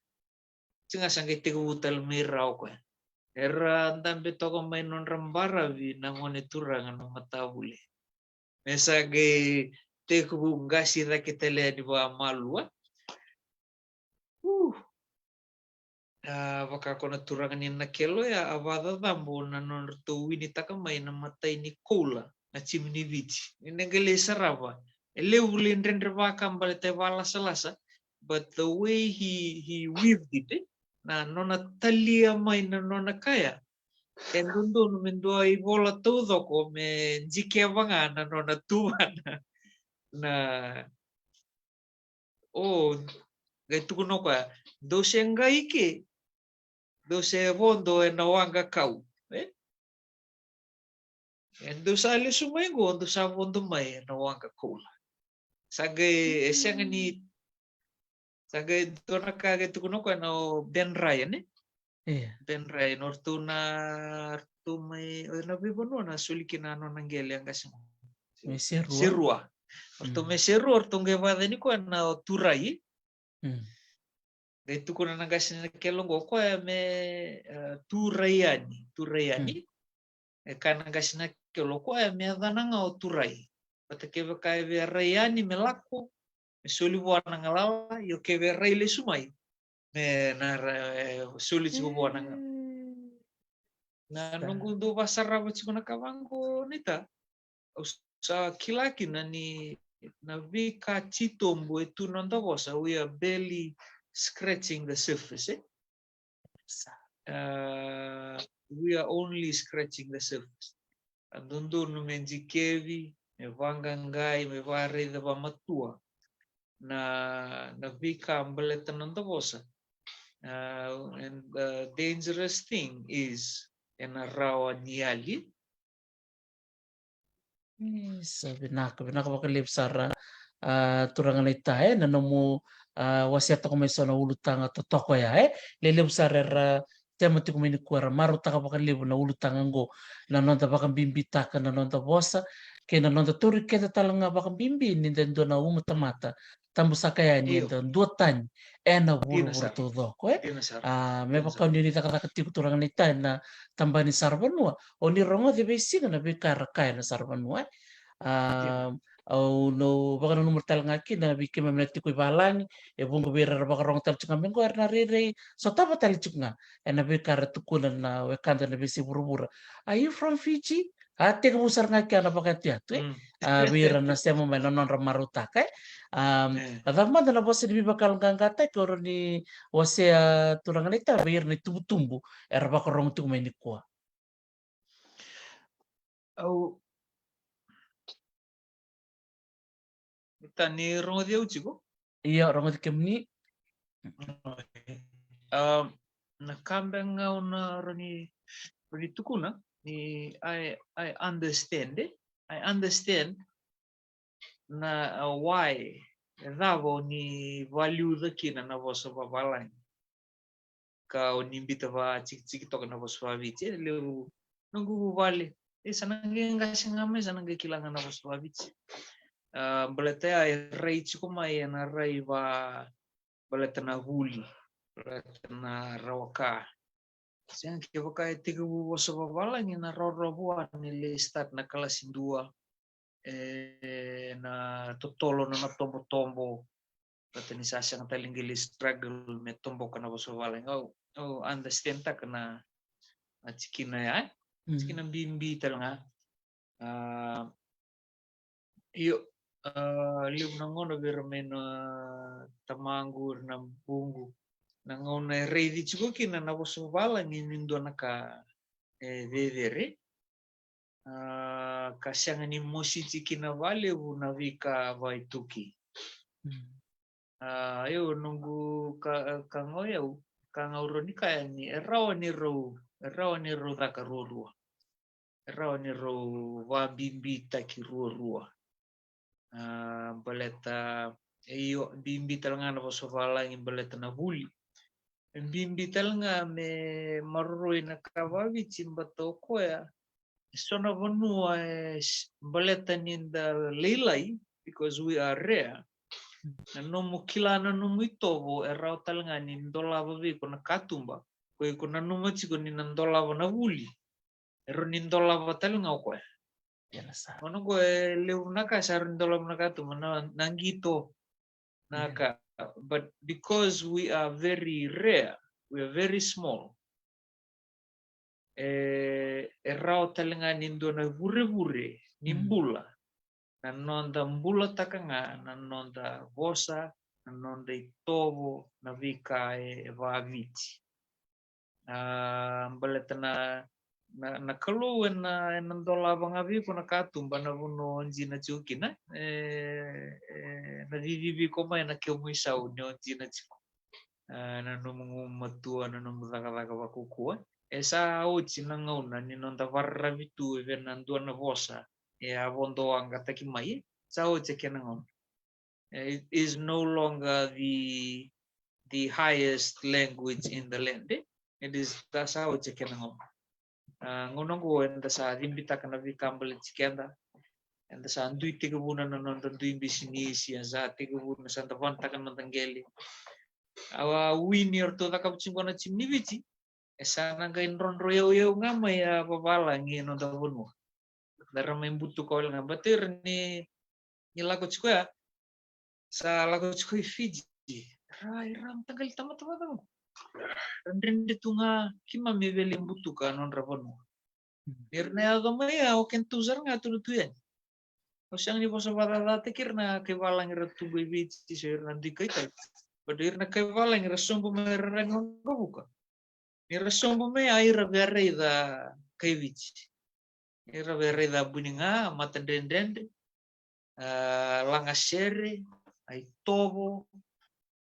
Chinga sangai tegu utal mirau ko. Era tambe toko mai non rambara vi nangone turang no matabule. Mesa ge tegu ngasi da ketele di ba malua. Baka kona turang ni nakelo ya avada dambo na non tu wini taka mai na matai ni kola na chimni vici. Ini gele sarava. Ele ulin render baka mbale te wala salasa. But the way he weaved it, na nona talia mai na nona kaya endundo no mendo ai bola todo ko me jike vanga na nona tuana na Oh, gai tukuno ka. Dose ngai ke. Dose vondo e nawanga kau. Endo sali sumaingo, endo sa vondo mai nawanga kola. Sagai esangani sagai tona kage tukuno ka no Ben Ryan Iya. Ben Ryan ortuna mai na bibono na sulikina no nangeli ang kasimo. May serua. Serua. Orto me seru orto ngevada ni ko na turai. Itu kuna nangasin kelongo ko me turaiani. Kana ngasina kelo ko me adana nga turai. Patakeve kai ve raiani me lako. Me soli buana ngalawa yo keve rai le sumai. Me na soli chigo buana nga. Na nunggu do basara ba chigo na kawango nita. Sa kilaki na ni na vika chitombo etu nonda bosa. We are barely scratching the surface. We are only scratching the surface. Andondo no menjikevi, me vangangai, me vare da matua. Na vika ambeleta nonda bosa. And the dangerous thing is ena rawa niali. Sabi naka bakalip sara turangan ita na nomu wasiata ko may sa naulutang at toko ya lelep sara temati ko may kuara maruta ka bakalip na ulutangan go na nonta bakang bimbita ka na nonta bosa kaya na nonta turi kita talang nga bakang bimbi nindendo na umutamata tambusa kaya nindo 2 tan na buru todo ko may bakang nita katakati ko turangan ita na tambani sarbanua o ni rongo de besi na bikara kaya na sarbanua au no baka no mortal ngaki na biki memleti ko balang e bungo bira baka rong tal chunga mengo na rere so tapa tal chunga e na bikara tukuna na wekanda na bisi burubura. Are you from Fiji? Ate ka musar ngaki ana baka tiatu bira na semo mai non ramaruta kai adama na bosa di bakal ngangata ko ni wase turangan ita bir ni tumbu er baka rong tu mai ni kwa. Au Tani rongo dia uchigo? Iya rongo di kemni. Na kambang ngau na roni tukuna ni I understand I understand na why davo ni value the kina na vosa babalang ka onimbita va chik toka na vosa vaviche leu nungu vale sanange ngashingame sanange kilanga na vosa vaviche balete ai rai chikuma na rai va balete na huli balete na rawaka siang kiva kai tiga vosa babalang na rorobua ni le start na kalasin 2 na totolo na tombo patani sasang talingili struggle me tombo kana vosa babalang understand ta kana chikina ya chikina bimbi talanga iyo liu nangono bermeno tamangur na bungu nangona reidi chuko kina na vosa babalang inindo naka vedere kasiangan ni mosi chikina vale na vika vaituki ayo nunggu kangoya kangauro ni kaya ni erawa ni ro taka rurua erawa ni ro va bimbi taki rurua baleta iyo bimbi talanga na vosovala ngi baleta na huli bimbi talanga me marroi na kavavi chimbato koya sona vanua baleta ninda leilai because we are rare nomu kilana nomu itovo erau talanga ni ndolava vi kona katumba ko kona nomu chiko ni ndolava na huli ero ni ndolava talanga ko ono ko leu naka sar ndolava na katumba nangito naka but because we are very rare we are very small erau talanga ni ndona vure nimbula nanonda mbula takanga nanonda vosa nanonda itovo na vika vaviti baletana na kalu na dola bangabi ko nakatumba na vuno njina chukina na vivi ko mai na kyo muisau nyo njina chiku na numungu matua na numudaka wakukua esa uchi na ngauna ni nonda varra vitu ve na ndua na vosa avondo anga takimai sa uchi kena ngauna. It is no longer the highest language in the land. It is tasa uchi kena ngauna. Ngonongo enda sa dimbita kana vikambal chikenda enda sa andui tigabuna na nonda ndui bisinisi sa tigabuna sa ndavanta kana ndangeli awa winner to da kapchingona chimnivichi esa nanga inronro yo ngama ya babala ngi no da vunu dara membutu ko nga batir ni lago chikoya sa lago chikoi Fiji rai ram tagal tama rende tunga kima meveli mbutu ka non ravonu nirne agama ya oken tuzar nga tunutuyan osang ni posa badala tekirna kewalang ratu bibi sir nanti kaitai padir na kewalang rasombo merang buka ni rasombo me aira verre da kaivich ira verre da buninga matendendende langasere ai tobo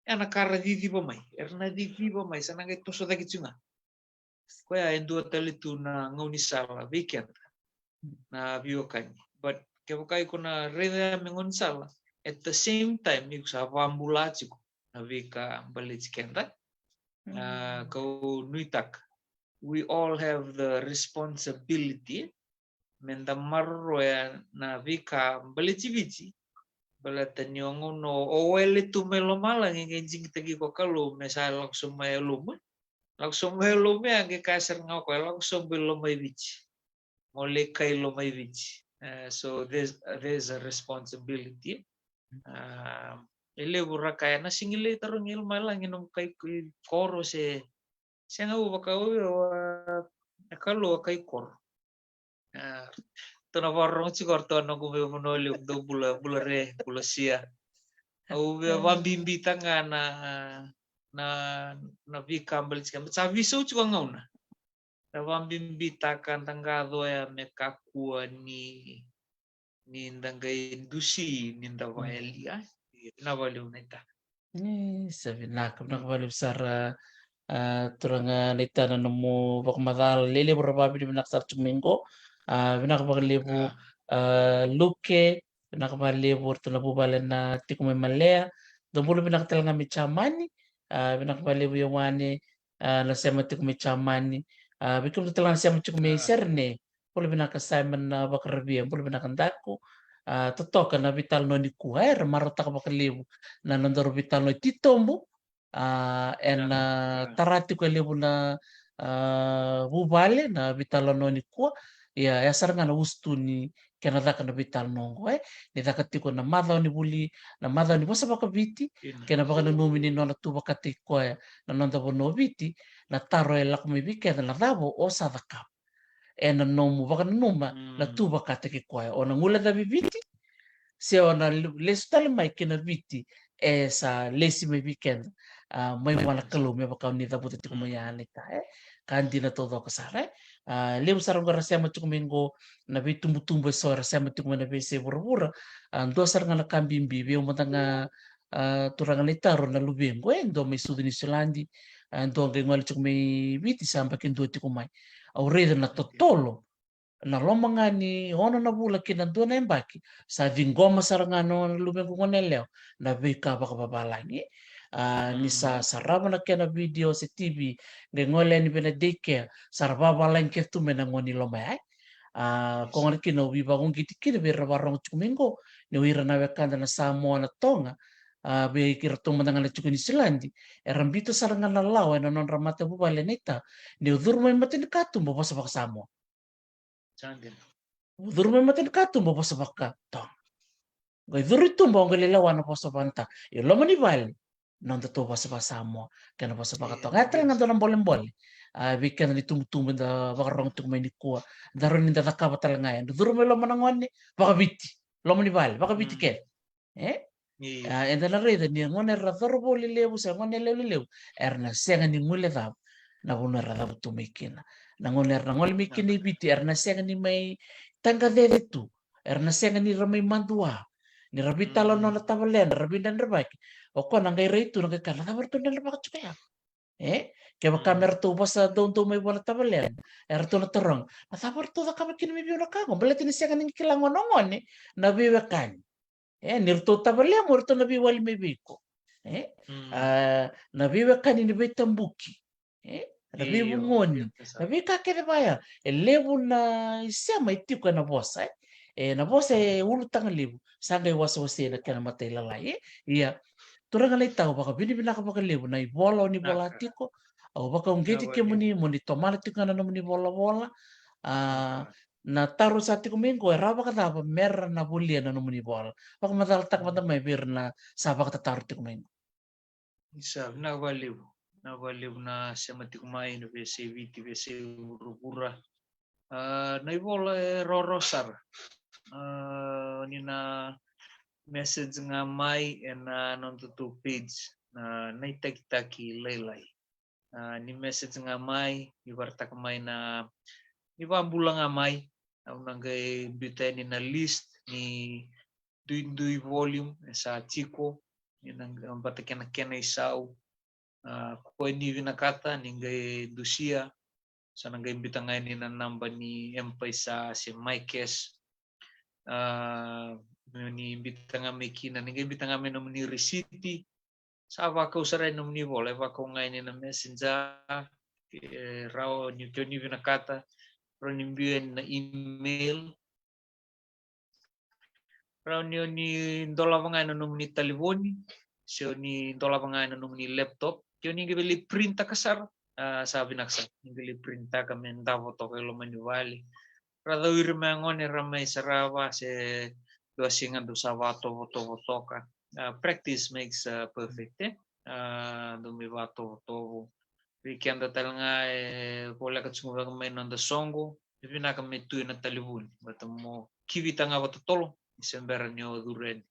ana kara di pamai erna di pamai sananga itu soda kicunga koya endua talitu na ngoni sala weekend na biokan but kebukai kuna reda mengon sala at the same time ni sa vambula chiku na vika balicikenda kau nuitak we all have the responsibility menda marro ya na vika balicivici balatanya ngono owele tu melomala ngenging tegi ko kalu mesal langsung mayalum ange kasar ngako langsung belomai vici mole kai lomai vici so there's a responsibility ele burakaya na singile tarong ilmalang inom kai koro se sianga ubakaw kalu kai kor to na warong chikorto no gube monoli do bulare bulasia au be wambimbi tanga na vikambal chikam sa viso chuka ngauna na wambimbi takan tanga doya mekakua ni ndangai dusi ni ndawaelia na wale uneta sabi na kabalik sara turanga nita na namo bakmadal lele berbabi di benaksar cumingo binakabalibu luke binakabalibu tunabu balen na tikume malea dombulu binakatal nga michamani binakabalibu yawani na sema tikume chamani bikum tutalan sema tikume serne pula binakasimon na bakarabia pula binakandaku totoka na vital no ni kuair marota kabakalibu na nandoro vital no titombu en tarati ko lebu na bubale na vital no ni kua ya saranga na ustu ni kena daka na vital nongo ni daka tiko na madha ni buli na madha ni basa baka viti kena baka na numi ni nona tu baka tiko na nonda bono viti na taro e lakumi bike na dabo o sa daka na nomu baka na numa na tu baka tiki kwa o na ngula da viti se ona lesu tali mai kena viti sa lesi mai weekend mai wala kalu me baka ni da buti tiko mai anita kandi na todo ka sare leu sarang rasa ma tuku mengo na be tumbu so rasa ma tuku na be se bura ando sarang na kambimbi be umatanga turanga letaro na lubengo endo me sudini silandi ando ngengal tuku me viti sampai kendo tuku mai au reda na totolo na lomanga ni ono na bula kina ndo na embaki sa vingoma saranga no lubengo ngoneleo na be ka baka babalangi ni sa sarama na kena video se TV ngole ni bena deke saraba lain ke tu mena ngoni lomai ko ngani kino wi bagong kiti kini be rabarong chumingo ni wira na wekanda na Samoa na Tonga be kira tu mandanga na chukuni silandi erambito saranga na lawa na non ramata bubale neta ni udurmo matin katum bo sa baka Samoa udurmo matin katum bo sa baka Tong go duritum bo ngale lawa na poso banta yo lomani bali non to basa Samoa kana basa baka Tong atal nga dolang boleh weekend ni tum da bakarong tum ni kuwa daron ni da kabatal ngayon durmo lo manangoni baka biti lo mani bali baka biti ke and then reda ni ngone rador boli lebu sa ngone lebu erna senga ni ngule da na buna rada tumikina nangoner nangol mi kini biti erna senga ni mai tangga dere tu erna senga ni ramai mandua ni rabi talo nona tabalen rabi dan rabaki o ko nangai reitu nangai kana tabar tu dan rabak cukaya ke ba kamer tu basa don tu mai bola tabalen tu na terong na tabar tu da kama kini mi biona kago belati ni senga ni kilangon nongon ni na biwe kan nirtu tabalen murtu na biwali mi biko na biwe kan ni be tambuki Nabi bungoni, nabi kakere baya, lebu na isema itiku na bosa, na bosa ulu tanga lebu, sanga wasa wasa na kena mata ilalai, iya, turang alai tahu baka bini bina baka lebu na ibola ni bola tiko, au baka ungeti ke muni tomala tiko na muni bola bola, na taru sa tiko minggu era baka tapa mer na bulia na muni bola, baka madal tak mata mai bir na sa baka taru tiko minggu. Isa na valeu na semati kumai no vese viti vese urupura na ivola rorosar ni na message nga mai na non tutu page na itaki lailai ni message nga mai iwarta kamai na ibambula nga mai au nangai bita ni na list ni dui volume sa chico ni nang bata kena isau ko ni vinakata ningai dusia sa nangai bitangai ni na namba ni empai sa si Maikes ni bitanga mekina ningai bitanga me no ni resiti sa va ka usara no ni vola va ka ngai ni na messenger rao ni ko ni vinakata ro ni na email rao ni dola vangai no ni telefoni so ni dola vangai no ni laptop kyo ni gili printa kasar sabi naksa ni gili printa kami ndavo to kelo manivali rada irmangon ramai sarawa se dua singa do savato votoka practice makes perfect do mi vato to weekend talanga pola ka tsunga kami no da songo vina kami tu na talibun batamo kivita nga watotolo isembera nyo duren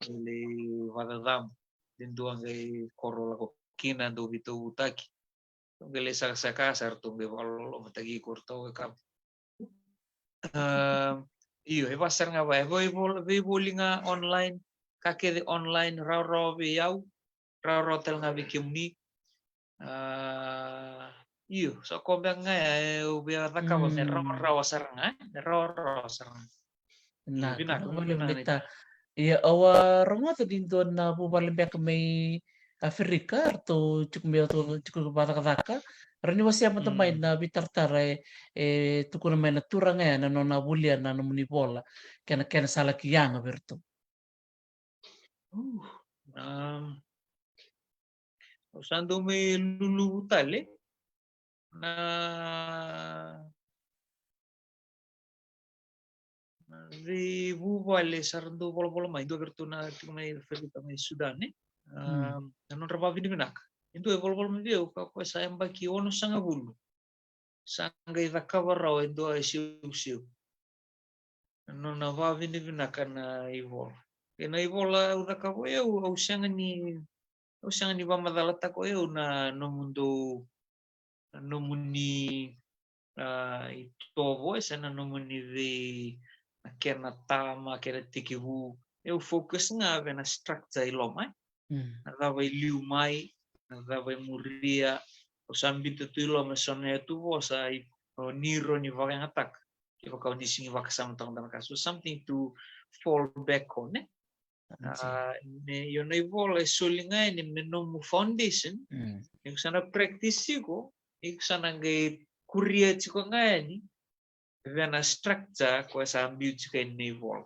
ele vadadam dinduang kay korola ko kina do bito utaki gele saka sarto be wallo matagi korto ka iyo e pasar nga ba e boli nga online kake de online raw be yaw raw tel nga bikimni iyo so ko nga be ataka ba raw saranga raw saranga Na boleh melita ya awa rongo to dinto na bubal be may Afrika to cukup bata kata rani wasi ama tamay na bitartare tukuna may na turang ya na nona bulia na muni bola kena sala kiyanga berto usando may lulu tale na vi vuvale sarando bola mai do berto na may ferita may Sudan non raba vini minak itu bola mai dio ka ko sa embaki ono sanga bulu sanga ida kawarao do siu non na va vini minak na ivol na ivola uda ka ko eu usanga ni va madalata ko eu na no mundo no muni itovo esa na no muni de kena tama kena tikivu eu fokus nga na structure ilomai vai liumai vai muria o sambito tu iloma sone tu vosa niro ni va attack ke va ni singi va kasam tang dan kasu something to fall back on ne yo nei vola solinga ni menomu foundation yung sana practice ko ik sana ngai kuria chiko ngani vena structure ko sa ambit chika nei vola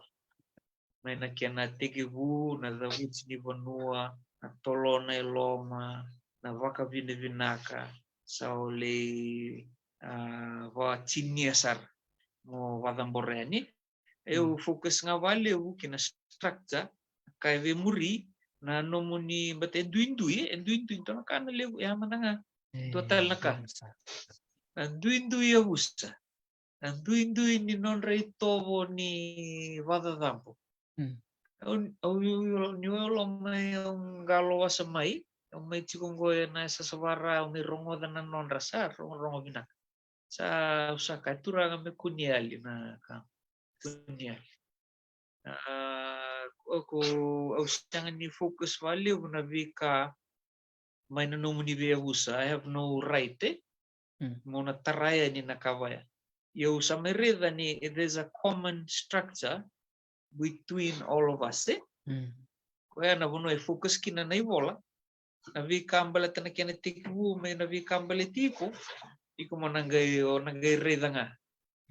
mai na kena tekivu na davut ni vanua na tolona iloma na vaka vine vinaka saole va chiniasar mo vadamboreni eu fokus nga vale u kina structure kai ve muri na nomuni bate duindui to na kana le ya mananga total naka duindui ya busa duindui ni non rei tobo ni vadadampo niolo mai un galo wasamai mai chikungo na sa sabara ni rongo dan non rasa rongo binak sa usaka turanga me kuniali na ka kuniali. Ako ausangan ni focus value na vika may nanomu ni usa. I have no right mo na taraya ni nakawaya. Yo sa merida ni there's a common structure between all of us. Kaya na buno focus kina na ibola. Na vika ambala tana kena tiku may na vika ambala tiku. Iko mo nangay rida nga.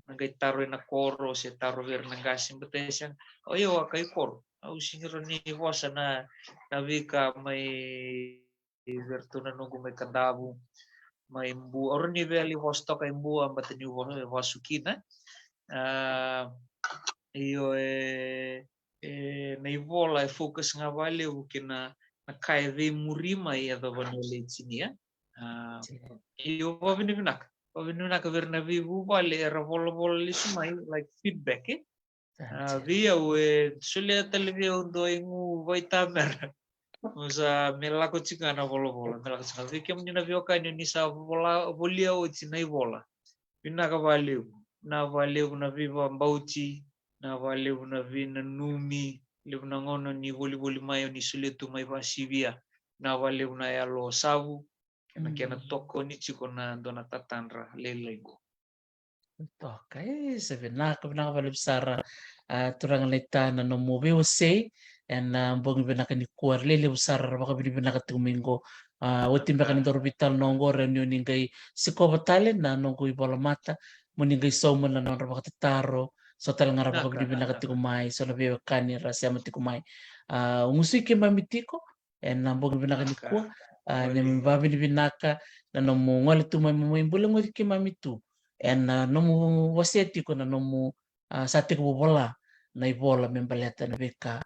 Nangay taro na koro se taro ver nangasim betesang. Oyo kay koro. Au singiro ni wasa na vika may vertu na nunggu may kandabu. May mbu or ni veli hosto kay mbu ambata ni wasukina. Iyo na ivola focus nga vale ukina na kaya ve murima ya davanole chinia. Iyo wavininak verna vivu vale era vola lisumai like feedback via we sulia televia undo ingu vitamer usa melako chikana vola melako chikana vike mnina vioka ni sa volia o chinai vola vinaka valeu na valeu na viva mbauchi na valeu na vina numi leu na ngono ni voli mayo ni suletu mai vasivia na valeu na yalo savu na kena toko ni chiko na dona tatanra lelego. Okay, sabi na valib sara turang leta na no movie usay and bong binaka ni kuar lele usara baka binaka tumingo utim baka ni dorbital nongo reunion ningay sikoba talen na nongo ibola mata muningay somo na nongo baka taro so talang nga baka binaka tikumay so nabi kani rasya matikumay umusi ke mamitiko and bong binaka ni kuar na mbabi binaka na no ngol tumay mo imbulang mo ke mamitu and nomu waseti ko na nomu sati ko bola na ibola membaleta na beka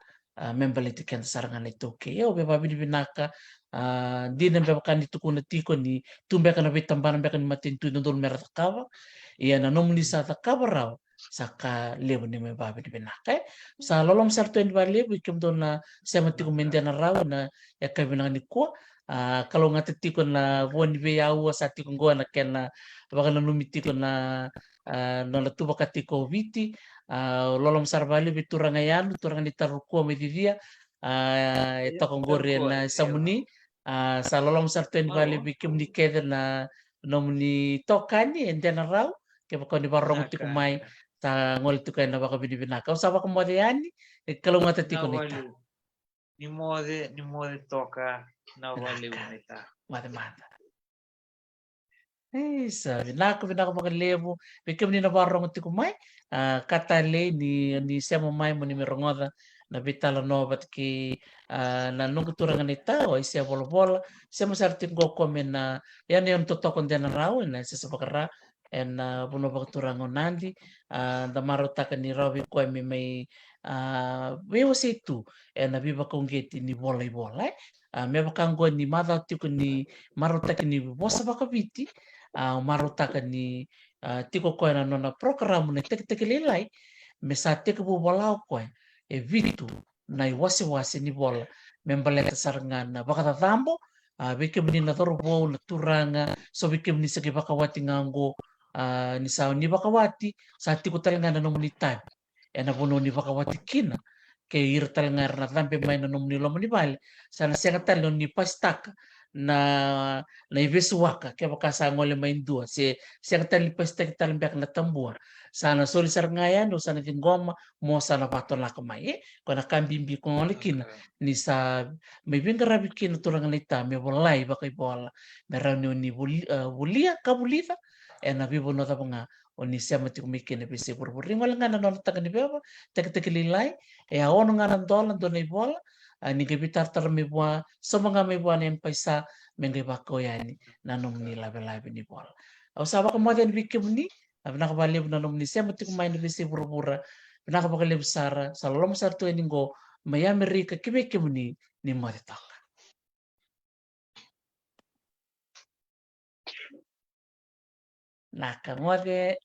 membaleti kan sarangan itu ke yo be babi binaka di na beka kan itu kuna tiko ni tumbe kana bitamban beka ni matintu ndol merata kawa iya na nomu ni sa takabaraw saka lebu ni me babi binaka sa lolom sarto en lebu ikem don na semati ko mendena raw na yakabina ni ko kalau ngatiti ko na woni be yawa sati ko ngona kena baka nanumiti ko na nolatu baka tiko viti lolom sarbali bituranga yan turanga ditaruko medivia ito kong gore na samuni sa lolom sarten bali bikim ni keda na nomni tokani and then raw kaya baka ni barong ti kumay ta ngol tu kaya na baka binibinaka usaba ko mo yani kalau ngatiti ko nita ni mode toka na wali unita mata sabi na ako makalebo bikim ni nabarong ti kumay katale ni siya mamay mo ni merongoda na bitala no bat ki na nung turangan ita o siya bola siya masartin ko komen na yan totokon din na raw na siya sa pakara and puno pagturangon nandi damaro taka ni Robbie ko may wasi itu and nabiba kong geti ni bola me bakanggo ni mada tiko ni marota ni bosa bakabiti marota ni tiko ko na nona program na tek lelai me sa tek bu bola ko e vitu na wasi ni bola membaleta sarangan na baka tambo bikim ni na torbo na turanga so bikim ni sagi bakawati ngango ni sa ni bakawati sa tiko talaga na nomunitan e na buno ni bakawati kina ke irtal ngar na tampe may na nomni lo manibal sana siya talo ni pastak na ibesuwaka ke bakasa ngole main dua siya tali pastak talambak na tambua sana soli sar ngayan do sana tingoma mo sana baton la kamay ko na kambimbi ko ngolikin ni sa may bingarabi kin turang nita me bolay bakay bola merano ni bulia kabulita e na bibo no ta nga oni siya mati kumikin na bisi purpuri malanga na non taga ni beba tek lilay e ono nga nan dolan do na bola ni gabitar tar mi bua so mga may bua na paisa mengge bako yani nanom ni labe ni bola au saba ko maden bikim ni nakabalib na nom ni siya mati kumain na bisi purpura nakabakalib sara sa lolom sarto eningo maya merika kibikim ni matitak nakangode